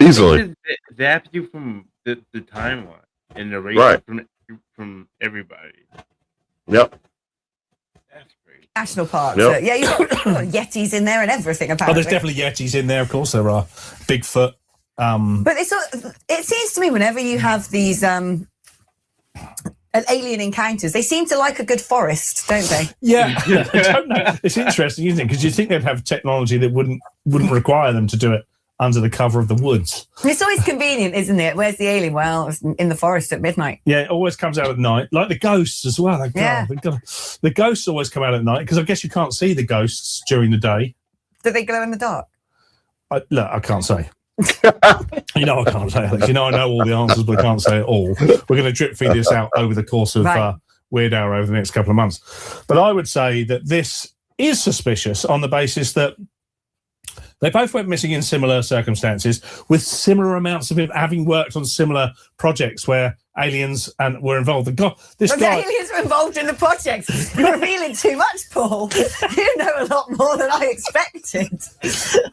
Easily. Zap you from the timeline and erase it from everybody. Yep. National parks. Yep. Yeah, you've got Yetis in there and everything, apparently. Oh, there's definitely Yetis in there. Of course there are. Bigfoot. But it seems to me whenever you have these alien encounters, they seem to like a good forest, don't they? Yeah. I don't know. It's interesting, isn't it? Because you think they'd have technology that wouldn't require them to do it under the cover of the woods. It's always convenient, isn't it? Where's the alien? Well, it's in the forest at midnight. Yeah, it always comes out at night. Like the ghosts as well. The ghosts always come out at night because I guess you can't see the ghosts during the day. Do they glow in the dark? Look, I can't say. You know I can't say, Alex. You know I know all the answers, but I can't say it all. We're going to drip feed this out over the course of Weird Hour over the next couple of months. But I would say that this is suspicious on the basis that they both went missing in similar circumstances with similar amounts of having worked on similar projects where aliens were involved. Aliens were involved in the project. You're revealing too much, Paul. You know a lot more than I expected.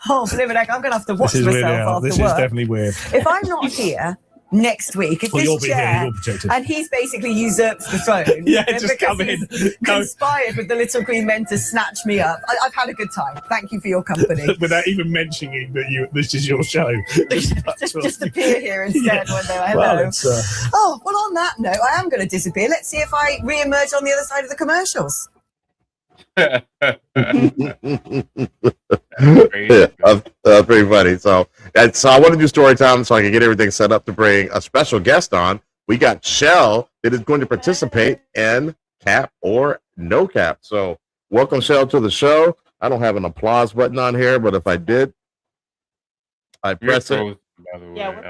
Oh, flipping heck, I'm going to have to watch myself after work. This is definitely weird. If I'm not here next week, if this chair and he's basically usurps the throne, just come in. Conspired with the little green men to snatch me up. I've had a good time. Thank you for your company. Without even mentioning that this is your show. just appear here instead when they're hello. Well, on that note, I am going to disappear. Let's see if I re-emerge on the other side of the commercials. That's pretty funny. So I want to do story time so I can get everything set up to bring a special guest on. We got Shell that is going to participate in Cap or No Cap. So welcome, Shell, to the show. I don't have an applause button on here, but if I did, I press it. Frozen, by the way. Yeah, we're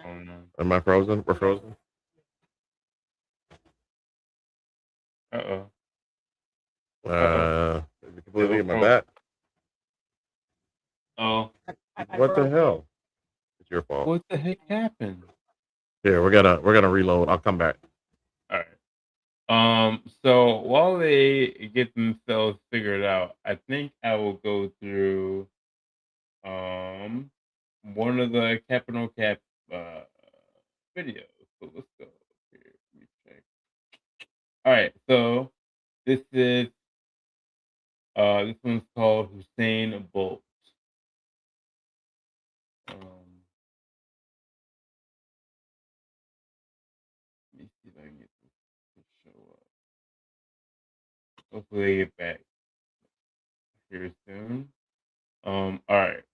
frozen. Am I frozen? We're frozen. Completely in my back. Oh. What the hell? It's your fault. What the heck happened? Here, we're gonna reload. I'll come back. All right. So while they get themselves figured out, I think I will go through one of the Cap or No Cap videos. So let's go here. Let me check. All right, so this is this one's called Hussein Bolt. Let me see if I can get this to show up. Hopefully they get back here soon. All right.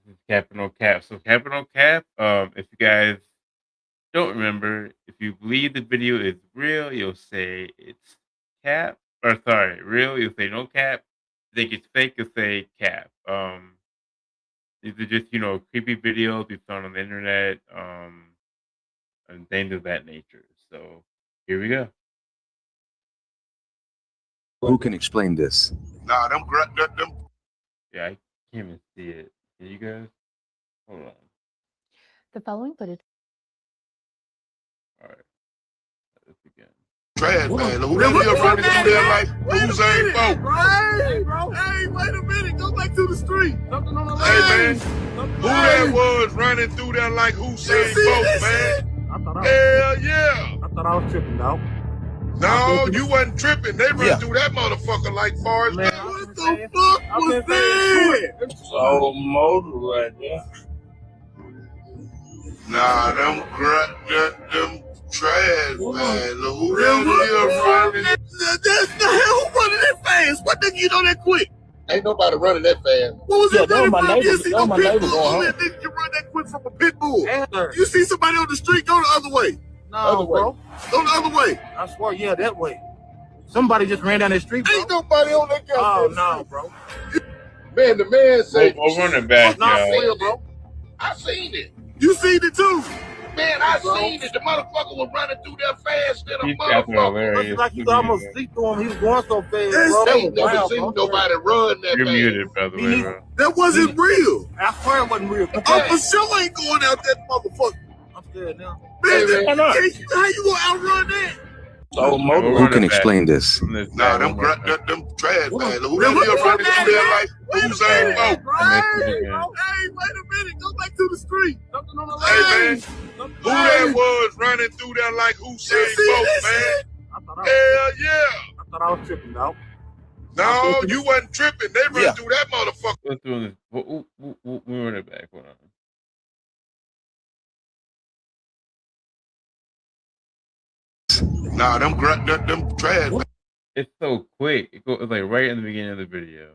This is Cap or No Cap. So Cap or No Cap, if you guys don't remember, if you believe the video is real, you'll say it's cap. Or sorry, real, you'll say no cap. If you think it's fake, you'll say cap. These are just, creepy videos we found on the internet, and things of that nature. So here we go. Who can explain this? Nah, them. Yeah, I can't even see it. Can you guys? Hold on. The following footage. All right. Let's begin. Trash, man. Who that is running through there like Usain Bolt? Hey, bro. Hey, wait a minute. Go back to the street. Something on the line. Hey, man. Who that was running through there like Usain Bolt, man? Hell yeah. I thought I was tripping, though. No, you wasn't tripping. They run through that motherfucker like far as that. What the fuck was that? So motor right there. Nah, them trash, man. Who them running? The hell who running that fast? What nigga you know that quick? Ain't nobody running that fast. What was it running from? You see no pit bull on that nigga can run that quick from a pit bull. You see somebody on the street, go the other way. No, bro. Go the other way. I swear, yeah, that way. Somebody just ran down the street, bro. Ain't nobody on that goddamn Oh, no, bro. Man, the man said... We're running back, Not y'all. real, bro. I seen it. You seen it too? Man, I seen it. The motherfucker was running through there fast than a He's motherfucker. It's like you could almost see through him. He was going so fast, bro. I ain't never seen nobody run that You're fast. muted, by the way, bro. That wasn't real. I swear it wasn't real. I for sure ain't going out that motherfucker. I'm scared now. Man, Why not? how you gonna outrun that? So, who can explain this? Nah, them trash, man. Who them here running through there like Usain Bolt? Hey, wait a minute. Go back to the street. Hey, man. Who that was running through there like Usain Bolt, man? Hell yeah. I thought I was tripping, dog. No, you wasn't tripping. They run through that motherfucker. Let's do this. We'll run it back. Hold on. Nah, them trash, man. It's so quick. It goes like right in the beginning of the video.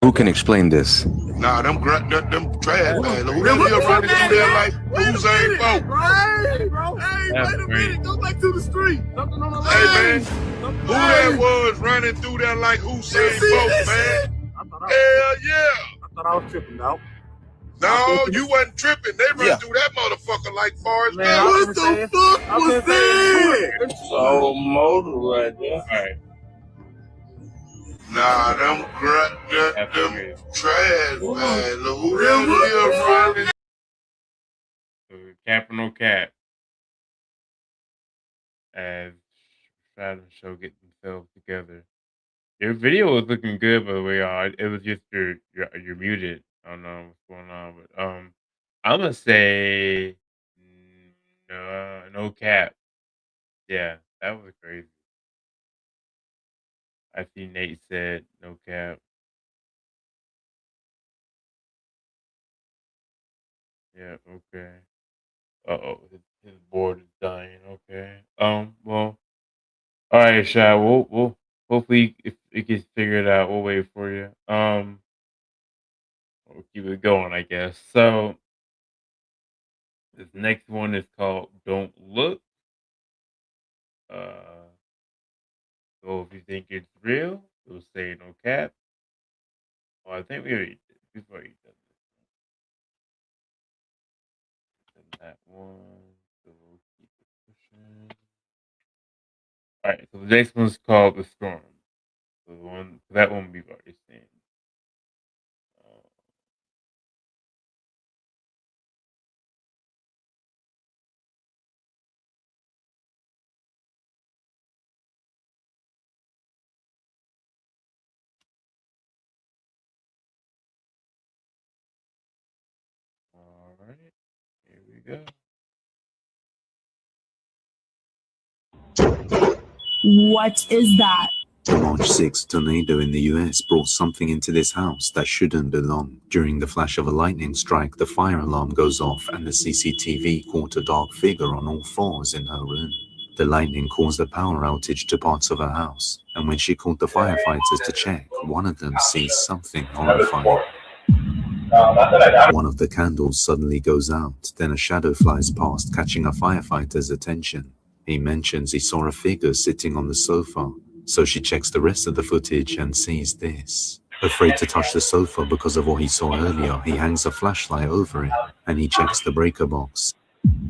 Who can explain this? Nah, them trash, man. Who them here running through there like Usain Bolt? Hey, wait a minute. Go back to the street. Hey, man. Who that was running through there like Usain Bolt, man? Hell yeah. I thought I was tripping, dog. No, you wasn't tripping. They run through that motherfucker like far as Man, what the fuck was that? So motor right there. All right. Nah, them trash, man. Who them here running? Cap or no cap. As Shadow Show get themselves together. Your video was looking good, by the way. It was just you're muted. I don't know what's going on, but I'm gonna say no cap. Yeah, that was crazy. I see Nate said no cap. Yeah, okay. Uh-oh, his board is dying. Okay. Well, all right, Shy. We'll hopefully if it gets figured out, we'll wait for you. We'll keep it going, I guess. So this next one is called "Don't Look." So if you think it's real, we'll say no cap. Well, I think we've already done that one. So we'll keep it pushing. All right. So the next one's called "The Storm." So that one we've already seen. All right, here we go. What is that? A March 6 tornado in the US brought something into this house that shouldn't belong. During the flash of a lightning strike, the fire alarm goes off and the CCTV caught a dark figure on all fours in her room. The lightning caused a power outage to parts of her house, and when she called the firefighters to check, one of them sees something horrifying. One of the candles suddenly goes out, then a shadow flies past, catching a firefighter's attention. He mentions he saw a figure sitting on the sofa, so she checks the rest of the footage and sees this. Afraid to touch the sofa because of what he saw earlier, he hangs a flashlight over it, and he checks the breaker box.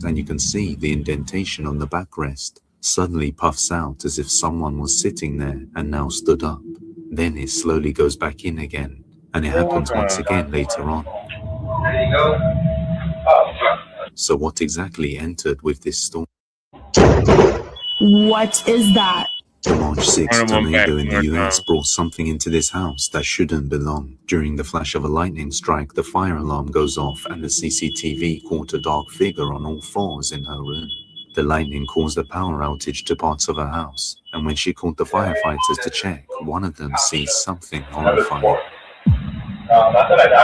And you can see the indentation on the backrest suddenly puffs out as if someone was sitting there and now stood up. Then it slowly goes back in again, and it happens once again later on. There you go. So what exactly entered with this storm? What is that? A March 6 tornado in the US brought something into this house that shouldn't belong. During the flash of a lightning strike, the fire alarm goes off and the CCTV caught a dark figure on all fours in her room. The lightning caused a power outage to parts of her house, and when she called the firefighters to check, one of them sees something horrifying.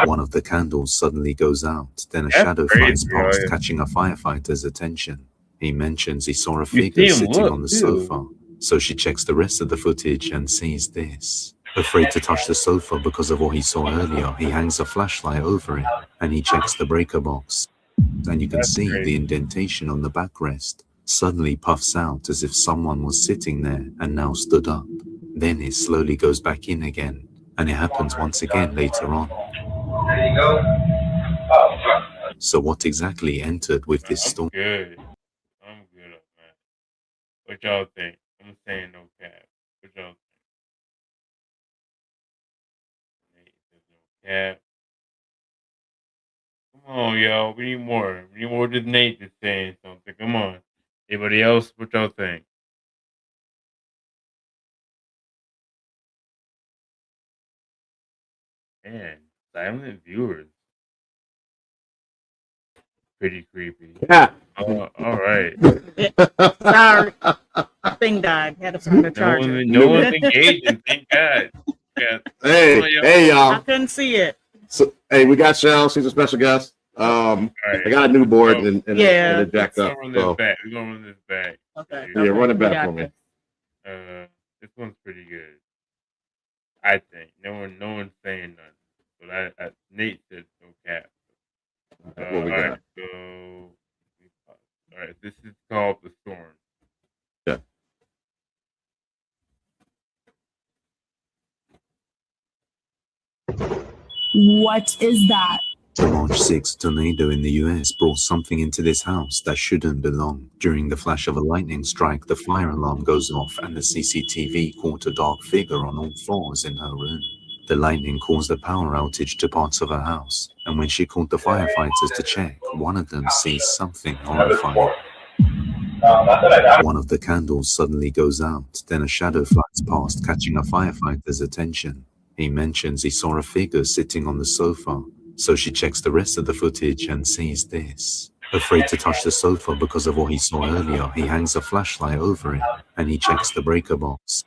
One of the candles suddenly goes out, then a That's shadow flies crazy, past, right? catching a firefighter's attention. He mentions he saw a You figure see him sitting look, on the too. sofa, so she checks the rest of the footage and sees this. Afraid to touch the sofa because of what he saw earlier, he hangs a flashlight over it, and he checks the breaker box. And you can see the indentation on the backrest suddenly puffs out as if someone was sitting there and now stood up. Then it slowly goes back in again, and it happens once again later on. There you go. So what exactly entered with this I'm storm? good. I'm good, man. What y'all think? I'm saying no cap. What y'all think? No cap. Come on, y'all. We need more. We need more than Nate just saying something. Come on. Anybody else? What y'all think? Man, silent viewers. Pretty creepy. Yeah. All right. Sorry. Thing died. Had to find a charger. No one's engaging. Thank God. Yeah. Hey, Come on, y'all. hey, y'all. I couldn't see it. So, hey, we got Shell. She's a special guest. I got a new board and it jacked up. We're So gonna run this back. Okay. Yeah, run it back for me. This one's pretty good. I think no one's saying nothing. But Nate said no cap. What we All right, got? so all right, this is called The Storm. Yeah. What is that? The March 6th tornado in the US brought something into this house that shouldn't belong. During the flash of a lightning strike, the fire alarm goes off and the CCTV caught a dark figure on all fours in her room. The lightning caused a power outage to parts of her house, and when she called the firefighters to check, one of them sees something horrifying. One of the candles suddenly goes out, then a shadow flies past, catching a firefighter's attention. He mentions he saw a figure sitting on the sofa, so she checks the rest of the footage and sees this. Afraid to touch the sofa because of what he saw earlier, he hangs a flashlight over it, and he checks the breaker box.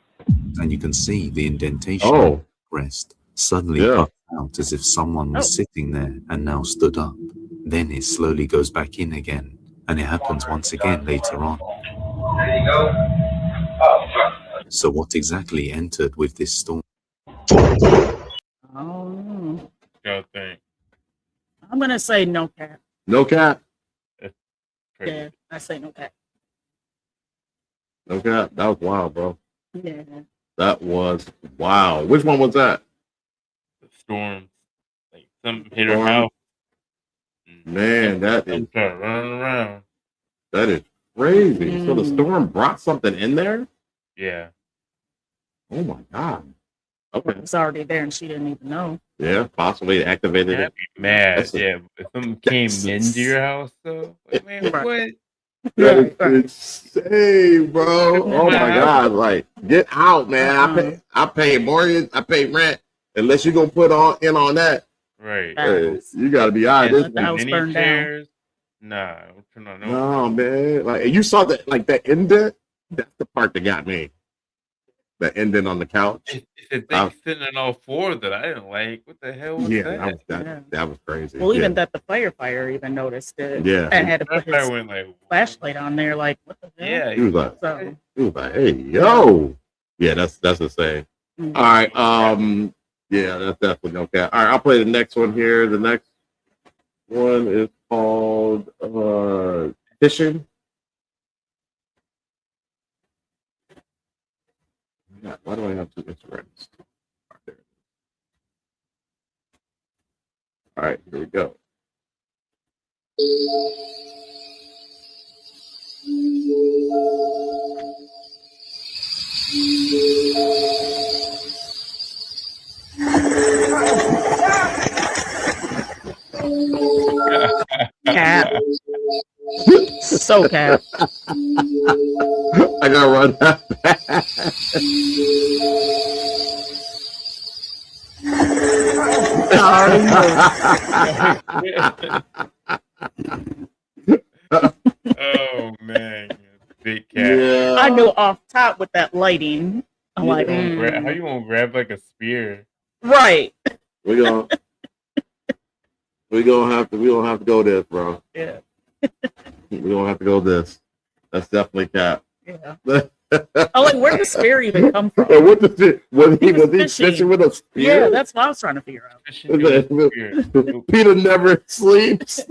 And you can see the indentation on the rest suddenly puffed out as if someone was sitting there and now stood up. Then it slowly goes back in again, and it happens once again later on. There you go. So what exactly entered with this storm? Oh, Y'all think? I'm gonna say no cap. No cap. Yeah, I say no cap. No cap. That was wild, bro. Yeah. That was wow. Which one was that? The storm. Like something hit her house. Man, that is running around. That is crazy. So the storm brought something in there? Yeah. Oh my god. Okay. It's already there and she didn't even know. Yeah, possibly activated I'd it. be mad. That's a- Yeah, if something came into your house, though, like, man, what? That is insane, bro. Oh my god! Like, get out, man. I pay mortgage. I pay rent. Unless you're gonna put in on that, Right. you got to be all right. Yeah, This the house burned down. Nah, don't turn on no, man. Like, and you saw that, like that indent. That's the part that got me. The indent on the couch. It's a thing sitting on all fours that I didn't like. What the hell was Yeah, that? that was crazy. Well, even yeah. that the firefighter even noticed it. Yeah. And had to put Firefighter his went like, flashlight on there, like, what the hell? Yeah, He was like, So, hey, yo. Yeah, that's the same. Mhm. All right. Yeah, that's definitely no cap. All right, I'll play the next one here. The next one is called Fishing. Yeah, why do I have two Instagrams? All right, here we go. cap. So cap. I gotta run that back. Oh man, big cat. Yeah. I knew off top with that lighting. I'm like, How you gonna grab like a spear? right. We're gonna We don't have to go this, bro. Yeah. We don't have to go this. That's definitely cap. Yeah. Oh, like where did the spear even come from? What the was he fishing with a spear? Yeah, that's what I was trying to figure out. Peter never sleeps.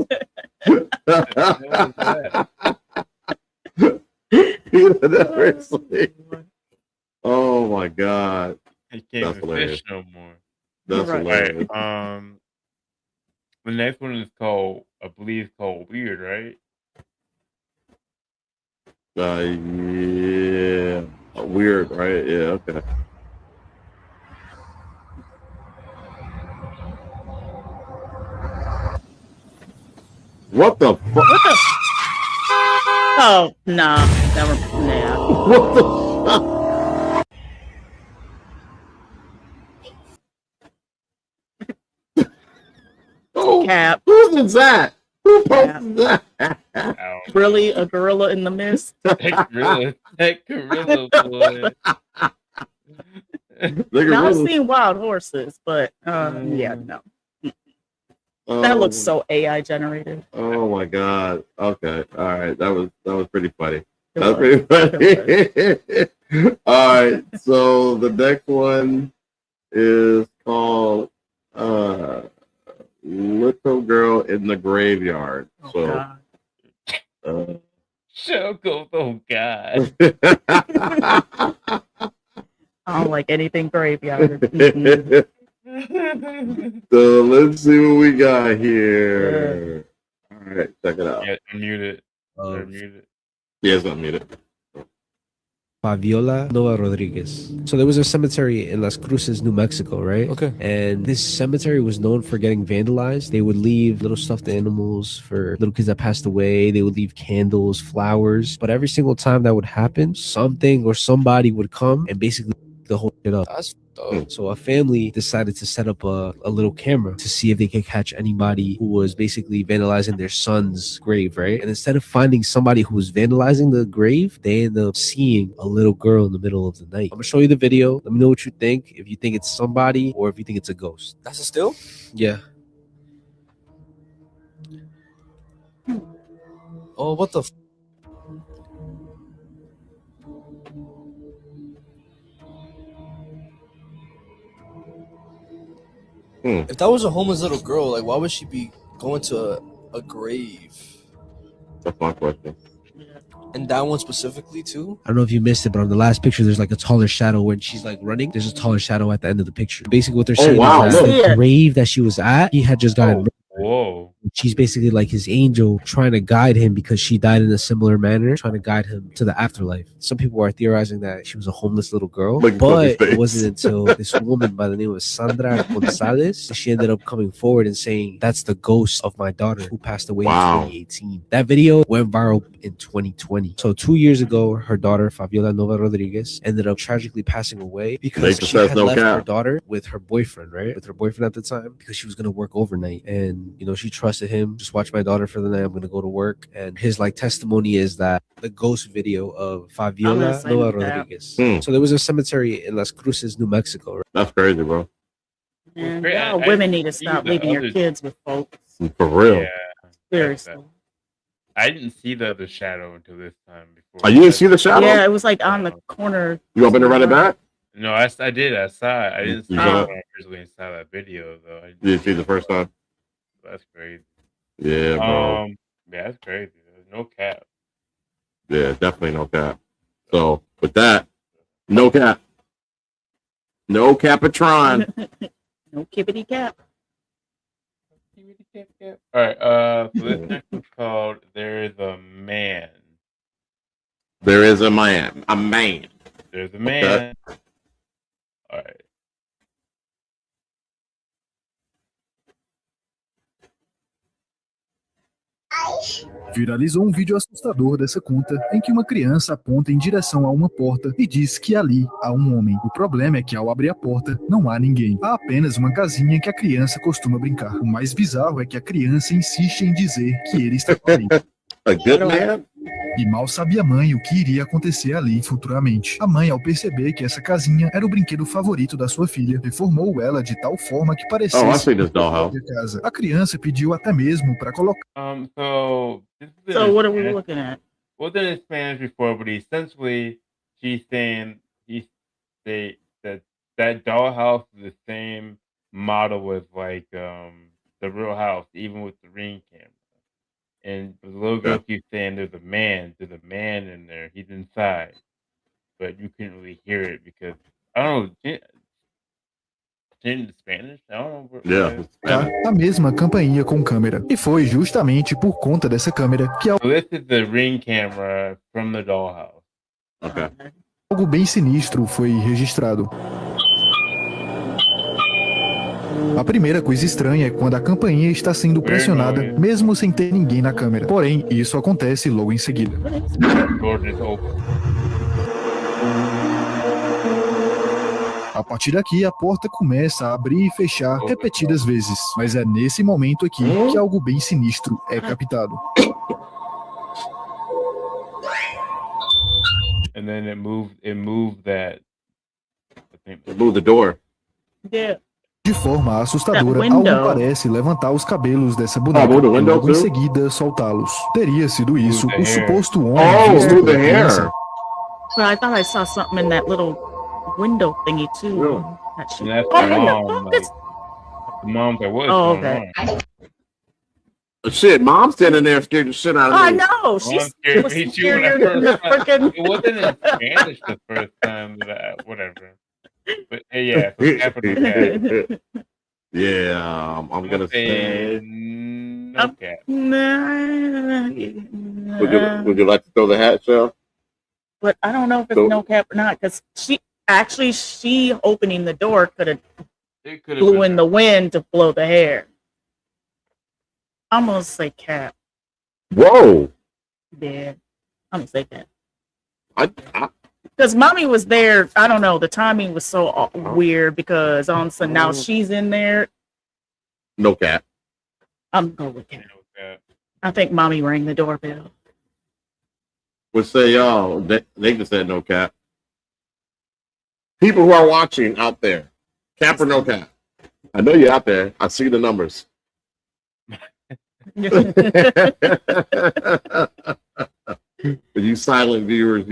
Peter never sleeps. Oh my god. He can't even fish no more. That's hilarious. The next one is called, I believe, called Weird, right? Yeah. Weird, right? Yeah, okay. What the fuck? What the? Oh, no. Never. Nah. What the fuck? Oh, Cap. Who's that? Who posted that? Really? A gorilla in the mist? That gorilla boy. Now I've seen wild horses, but yeah, no. That looks so AI generated. Oh my god. Okay. All right. That was pretty funny. That was pretty funny. All right. So the next one is called Little Girl in the Graveyard. So Oh god. I don't like anything graveyard. So let's see what we got here. All right, check it out. Yeah, unmute it. Unmute it. Yeah, it's unmuted. Fabiola Nova Rodriguez. So there was a cemetery in Las Cruces, New Mexico, right? Okay. And this cemetery was known for getting vandalized. They would leave little stuffed animals for little kids that passed away. They would leave candles, flowers. But every single time that would happen, something or somebody would come and basically the whole shit up. That's dope. So a family decided to set up a little camera to see if they could catch anybody who was basically vandalizing their son's grave, right? And instead of finding somebody who was vandalizing the grave, they end up seeing a little girl in the middle of the night. I'm gonna show you the video. Let me know what you think. If you think it's somebody or if you think it's a ghost. That's a still? Yeah. Oh, what the? If that was a homeless little girl, like, why would she be going to a grave? That's my question. And that one specifically, too? I don't know if you missed it, but on the last picture, there's like a taller shadow when she's like running. There's a taller shadow at the end of the picture. Basically, what they're saying is that the grave that she was at, he had just gotten. Whoa. She's basically like his angel trying to guide him because she died in a similar manner, trying to guide him to the afterlife. Some people are theorizing that she was a homeless little girl, but it wasn't until this woman by the name of Sandra Gonzalez, she ended up coming forward and saying, that's the ghost of my daughter who passed away in 2018. That video went viral in 2020. So 2 years ago, her daughter, Fabiola Nova Rodriguez, ended up tragically passing away because she had left her daughter with her boyfriend, right? With her boyfriend at the time, because she was going to work overnight. And, you know, she trusted him, just watch my daughter for the night, I'm gonna go to work. And his like testimony is that the ghost video of Fabiola Nova Rodriguez. So there was a cemetery in Las Cruces, New Mexico, right? That's crazy, bro. And women need to stop leaving your kids with folks. For real. Yeah. Seriously. I didn't see the other shadow until this time before. Oh, you didn't see the shadow? Yeah, it was like on the corner. You want me to run it back? No, I did. I saw it. I didn't see it when I originally saw that video, though. You didn't see the first time? That's crazy. Yeah, bro. Yeah, that's crazy. There's no cap. Yeah, definitely no cap. So with that, no cap. No Capitron. No kippity cap. All right. So this next one's called "There Is a Man." There is a man. A man. There's a man. Okay. All right. Viralizou um vídeo assustador dessa conta em que uma criança aponta em direção a uma porta e diz que ali há um homem. O problema é que ao abrir a porta não há ninguém. Há apenas uma casinha que a criança costuma brincar. O mais bizarro é que a criança insiste em dizer que ele está com a A good man? E mal sabia a mãe o que iria acontecer ali futuramente. A mãe, ao perceber que essa casinha era o brinquedo favorito da sua filha, reformou ela de tal forma que parecesse Oh, I see this sua dollhouse. própria casa. A criança pediu até mesmo para colocar. So this is So in what are we Spanish. looking at? Wasn't in Spanish before, but essentially she's saying that dollhouse is the same model as like the real house, even with the ring camera. And the little girl keeps saying there's a man in there, he's inside. But you couldn't really hear it because I don't know, in Spanish? I don't know Yeah. A mesma campainha com câmera. E foi justamente por conta dessa câmera que So this is the ring camera from the dollhouse. Okay. algo bem sinistro foi registrado. A primeira coisa estranha é quando a campainha está sendo pressionada, mesmo sem ter ninguém na câmera. Porém, isso acontece logo em seguida. A partir daqui, a porta começa a abrir e fechar repetidas vezes. Mas é nesse momento aqui que algo bem sinistro é captado. And then it moved that. It moved the door. Yeah. De forma assustadora, That window. algo parece levantar os cabelos dessa boneca moved the e window logo em too? seguida soltá-los. Teria sido isso the o hair. suposto homem Oh, visto move the pela hair. criança. But I thought I saw something in that little window thingy too. Really? That shit. And that's Oh, the what the mom. fuck Like, is- the mom's like, what is Oh, going okay. on? Shit, mom's standing there scared the shit out of me. I know. She's Mom's scared was me too when I scarier than the first time. freaking. It wasn't in Spanish the first time that whatever. But yeah, so capital cat. Yeah, I'm gonna say. No cat. Would you like to throw the hat, Shell? But I don't know if it's So- no cap or not because she opening the door could have It could have blew been in the wind to blow the hair. I'm gonna say cap. Whoa! Yeah, I'm gonna say cap. I Because mommy was there. I don't know. The timing was so weird because all of a sudden now she's in there. no cat. I'm going with cap. no cat. I think mommy rang the doorbell. Would say y'all. They just said no cat. People who are watching out there, cap or no cap? I know you're out there. I see the numbers. But you silent viewers,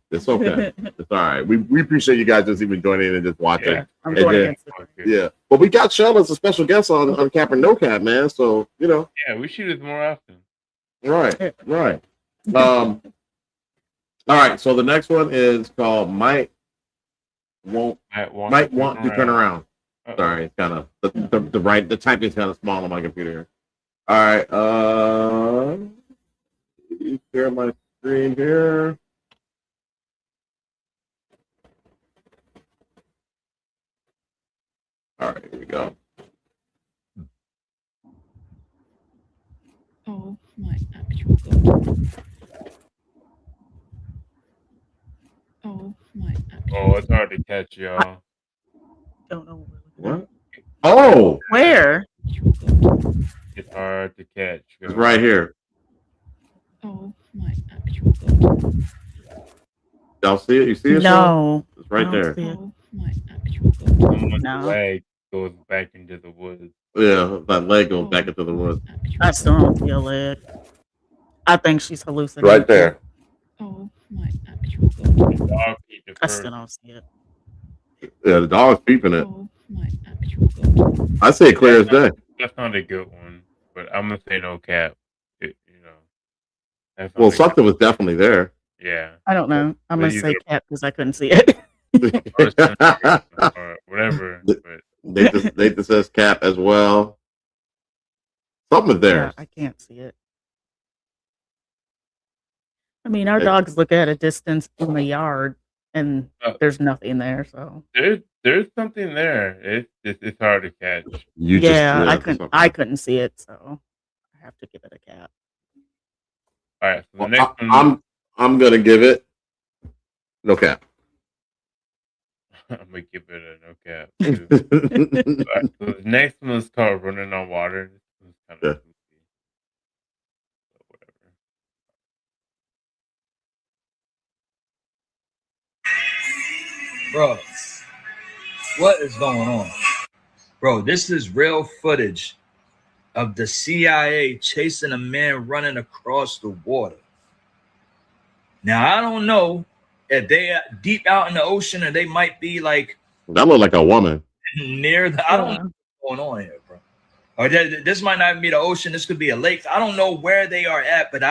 it's okay. It's all right. We appreciate you guys just even joining in and just watching. Yeah, I'm And going then- against it. yeah. But we got Shell as a special guest on Cap or No Cap, man. So Yeah, we shoot it more often. right. All right. So the next one is called Might Want to Turn Around. Uh-oh. Sorry, it's kind of the typing is kind of small on my computer here. All right. Share my screen here. All right, here we go. Oh my actual god. Oh my actual Oh, it's hard to catch, y'all. Don't know. What? Oh, Where? It's hard to catch. it's right here. Oh my actual god. Y'all see it? You see it? Shell? No. It's right I don't there. see it. Oh my actual god. Someone's No. leg goes back into the woods. Yeah, that leg goes back into the woods. I still don't see a leg. I think she's hallucinating. Right there. Oh my actual god. The dog peeped at I first. still don't see it. Yeah, the dog's peeping it. Oh my actual god. I say it clear as day. That's not a good one, but I'm gonna say no cap. That's not Well, a- something was definitely there. Yeah. I don't know. I'm But gonna say either- cat because I couldn't see it. or whatever. But Nathan says cap as well. Something there. Yeah, I can't see it. I mean, our dogs look at a distance in the yard, and there's nothing there. So there's something there. It's hard to catch. I couldn't see it, so I have to give it a cat. All right. So the next one, I'm gonna give it no cap. I'm gonna give it a no cap. Too. All right, so the next one is called Running on Water. This one's kind of Bro, what is going on? Bro, this is real footage of the CIA chasing a man running across the water. Now, I don't know if they are deep out in the ocean or they might be like That looked like a woman. near the. I don't know what's going on here, bro. Or this might not be the ocean. This could be a lake. I don't know where they are at, but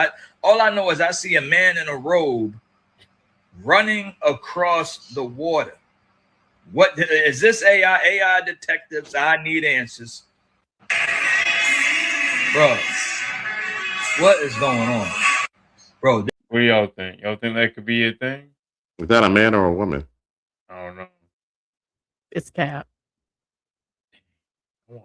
all I know is I see a man in a robe running across the water. What is this AI? AI detectives, I need answers. Bro, what is going on? Bro, what do y'all think? Y'all think that could be a thing? Is that a man or a woman? I don't know. It's Cap. I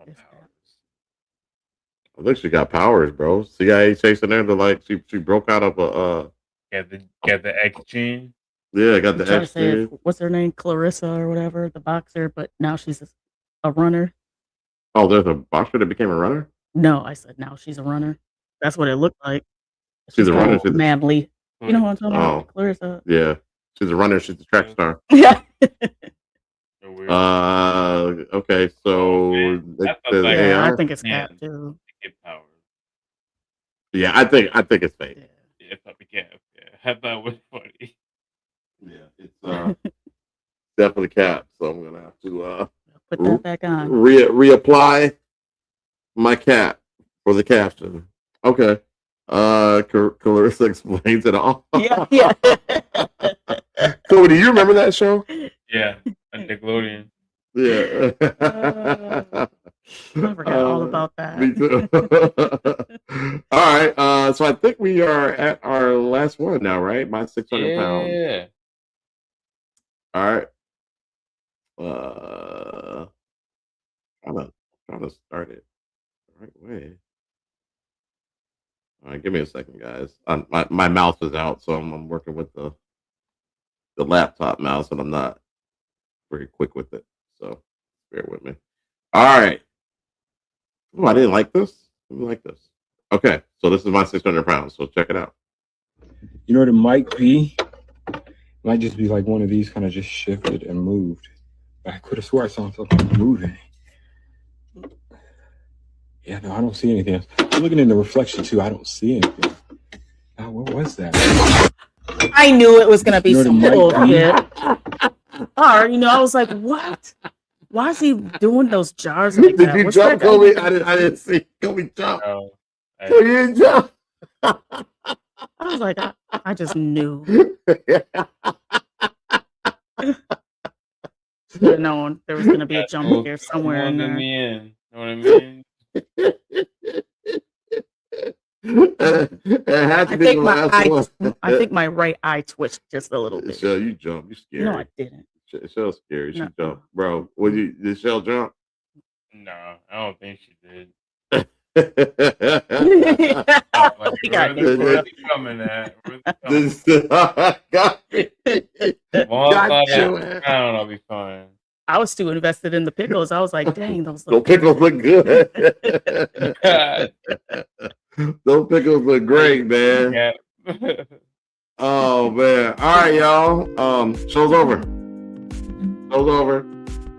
think she got powers, bro. CIA chasing her to like she broke out of a Got the X gene. Yeah, got the Trying to X say gene. what's her name, Clarissa or whatever, the boxer, but now she's a runner. Oh, there's a boxer that became a runner? No, I said now she's a runner. That's what it looked like. She's a runner. called Manly. You know what I'm talking Oh, about? Clarissa. yeah. She's a runner. She's a track star. Yeah. Okay, so I think it's Cap too. Yeah, I think it's fake. Yeah, probably Cap. Yeah, I thought it was funny. Yeah, it's definitely Cap. So I'm gonna have to Put that back on. reapply my cap for the caption. Okay. Clarissa explains it all. Yeah. Cody, do you remember that show? Yeah, on Nickelodeon. Yeah. I forgot all about that. Me too. All right. So I think we are at our last one now, right? My 600 pounds. Yeah. All right. Trying to start it the right way. All right, give me a second, guys. My mouse is out, so I'm working with the laptop mouse, and I'm not very quick with it. So bear with me. All right. Oh, I didn't like this. I didn't like this. Okay, so this is my 600 pounds. So check it out. You know what it might be? It might just be like one of these kind of just shifted and moved. But I could have swore I saw something moving. Yeah, no, I don't see anything else. I'm looking in the reflection too. I don't see anything. Oh, what was that? I knew it was gonna be some might bullshit. Or I was like, what? Why is he doing those jars like that? Did you What's jump, that Kobe? guy- I didn't see Kobe jump. No, So you didn't jump. I was like, I just knew. Should have known there was gonna be a jump scare somewhere in there. the end. You know what I mean? It had to I be think the my last one. I think my right eye twitched just a little bit. Shell, you jump. You scary. No, I didn't. Shell's scary. She No. jumped, bro. Did Shell jump? No, I don't think she did. Like, where's he coming at? Where's he coming This got me. Well, I Got thought you. I don't know, I'll be fine. I was too invested in the pickles. I was like, dang, those Those look pickles look good. Those pickles look great, man. Yeah. Oh man. All right, y'all. Show's over. Show's over.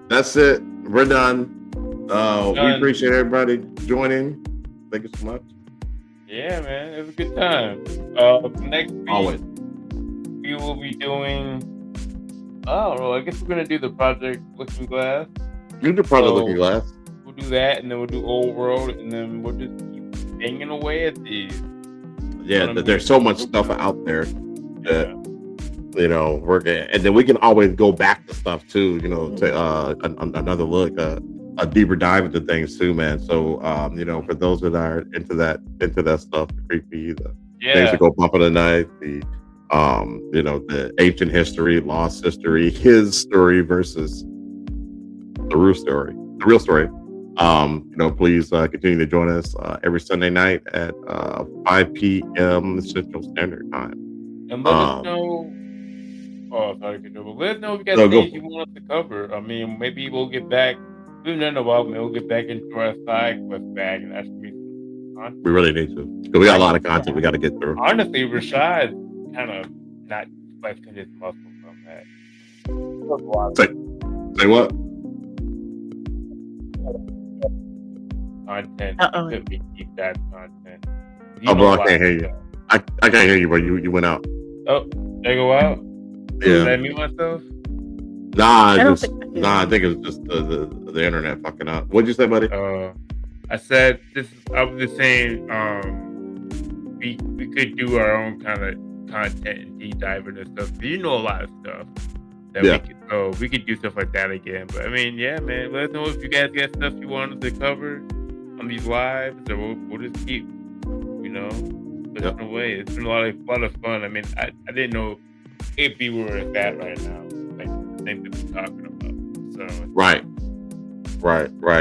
That's it. We're done. We appreciate everybody joining. Thank you so much. Yeah, man, it was a good time. Next week, Always. we will be doing. I don't know. I guess we're gonna do the Project Looking Glass. You do Project Looking Glass. We'll do that, and then we'll do Old World, and then we'll just keep banging away at these. Yeah, there's so much stuff out there that we're gonna, and then we can always go back to stuff too. To another look, a deeper dive into things too, man. So for those that are into that stuff, the creepy, the things that go bump in the night, the ancient history, lost history, his story versus the real story. Please continue to join us every Sunday night at 5 p.m. Central Standard Time. And let us know. Oh, sorry, but let us know if you got things you want us to cover. I mean, maybe we'll get back. We've done a while, maybe we'll get back into our side quest bag and actually make some content. We really need to, because we got a lot of content we got to get through. Honestly, Rashad kind of not flexing his muscles on that. Say what? Content. Could be deep dive content. Oh, bro, I can't hear you. I can't hear you, bro. You went out. Oh, did I go out? Yeah. Did I mute myself? Nah, I think it was just the internet fucking up. What'd you say, buddy? I said I was just saying, we could do our own kind of content and deep diving and stuff. You know a lot of stuff that we could do stuff like that again. But I mean, yeah, man, let us know if you guys got stuff you want us to cover on these lives, or we'll just keep, pushing away. It's been a lot of fun. I mean, I didn't know it'd be where it's at right now, like the things that we're talking about. So Right.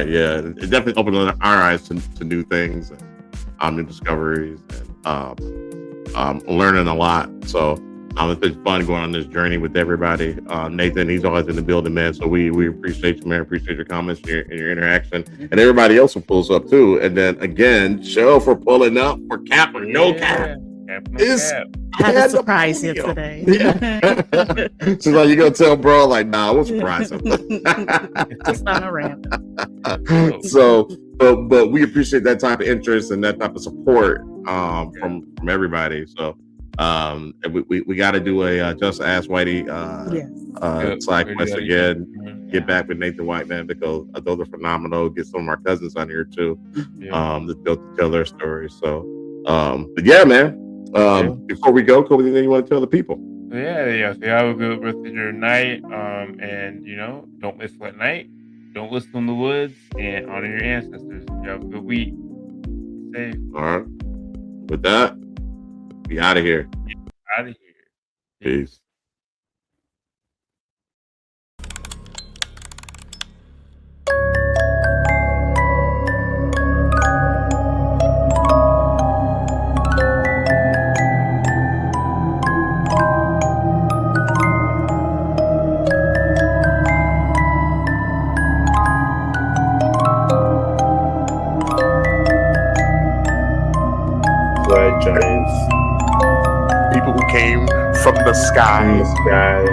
Yeah, it definitely opened our eyes to new things and new discoveries, and learning a lot. So it's been fun going on this journey with everybody. Nathan, he's always in the building, man. So we appreciate you, man. Appreciate your comments, your interaction, and everybody else who pulls up too. And then again, Cheryl for pulling up for Cap or No Cap. I had a surprise yesterday. She's like, you gonna tell bro? Like, nah, we'll surprise him. Just on a random. So, but we appreciate that type of interest and that type of support from everybody. So, we got to do a just ask Whitey side quest again. Get back with Nathan White, man, because those are phenomenal. Get some of our cousins on here too, to tell their stories. So, but yeah, man. Before we go, Kobe, anything you want to tell the people? Yeah. So have a good rest of your night. And don't miss what night. Don't listen in the woods, and honor your ancestors. You have a good week. Stay safe. All right. With that, be out of here. Out of here. Peace. Red giants. People who came from the sky. Yeah.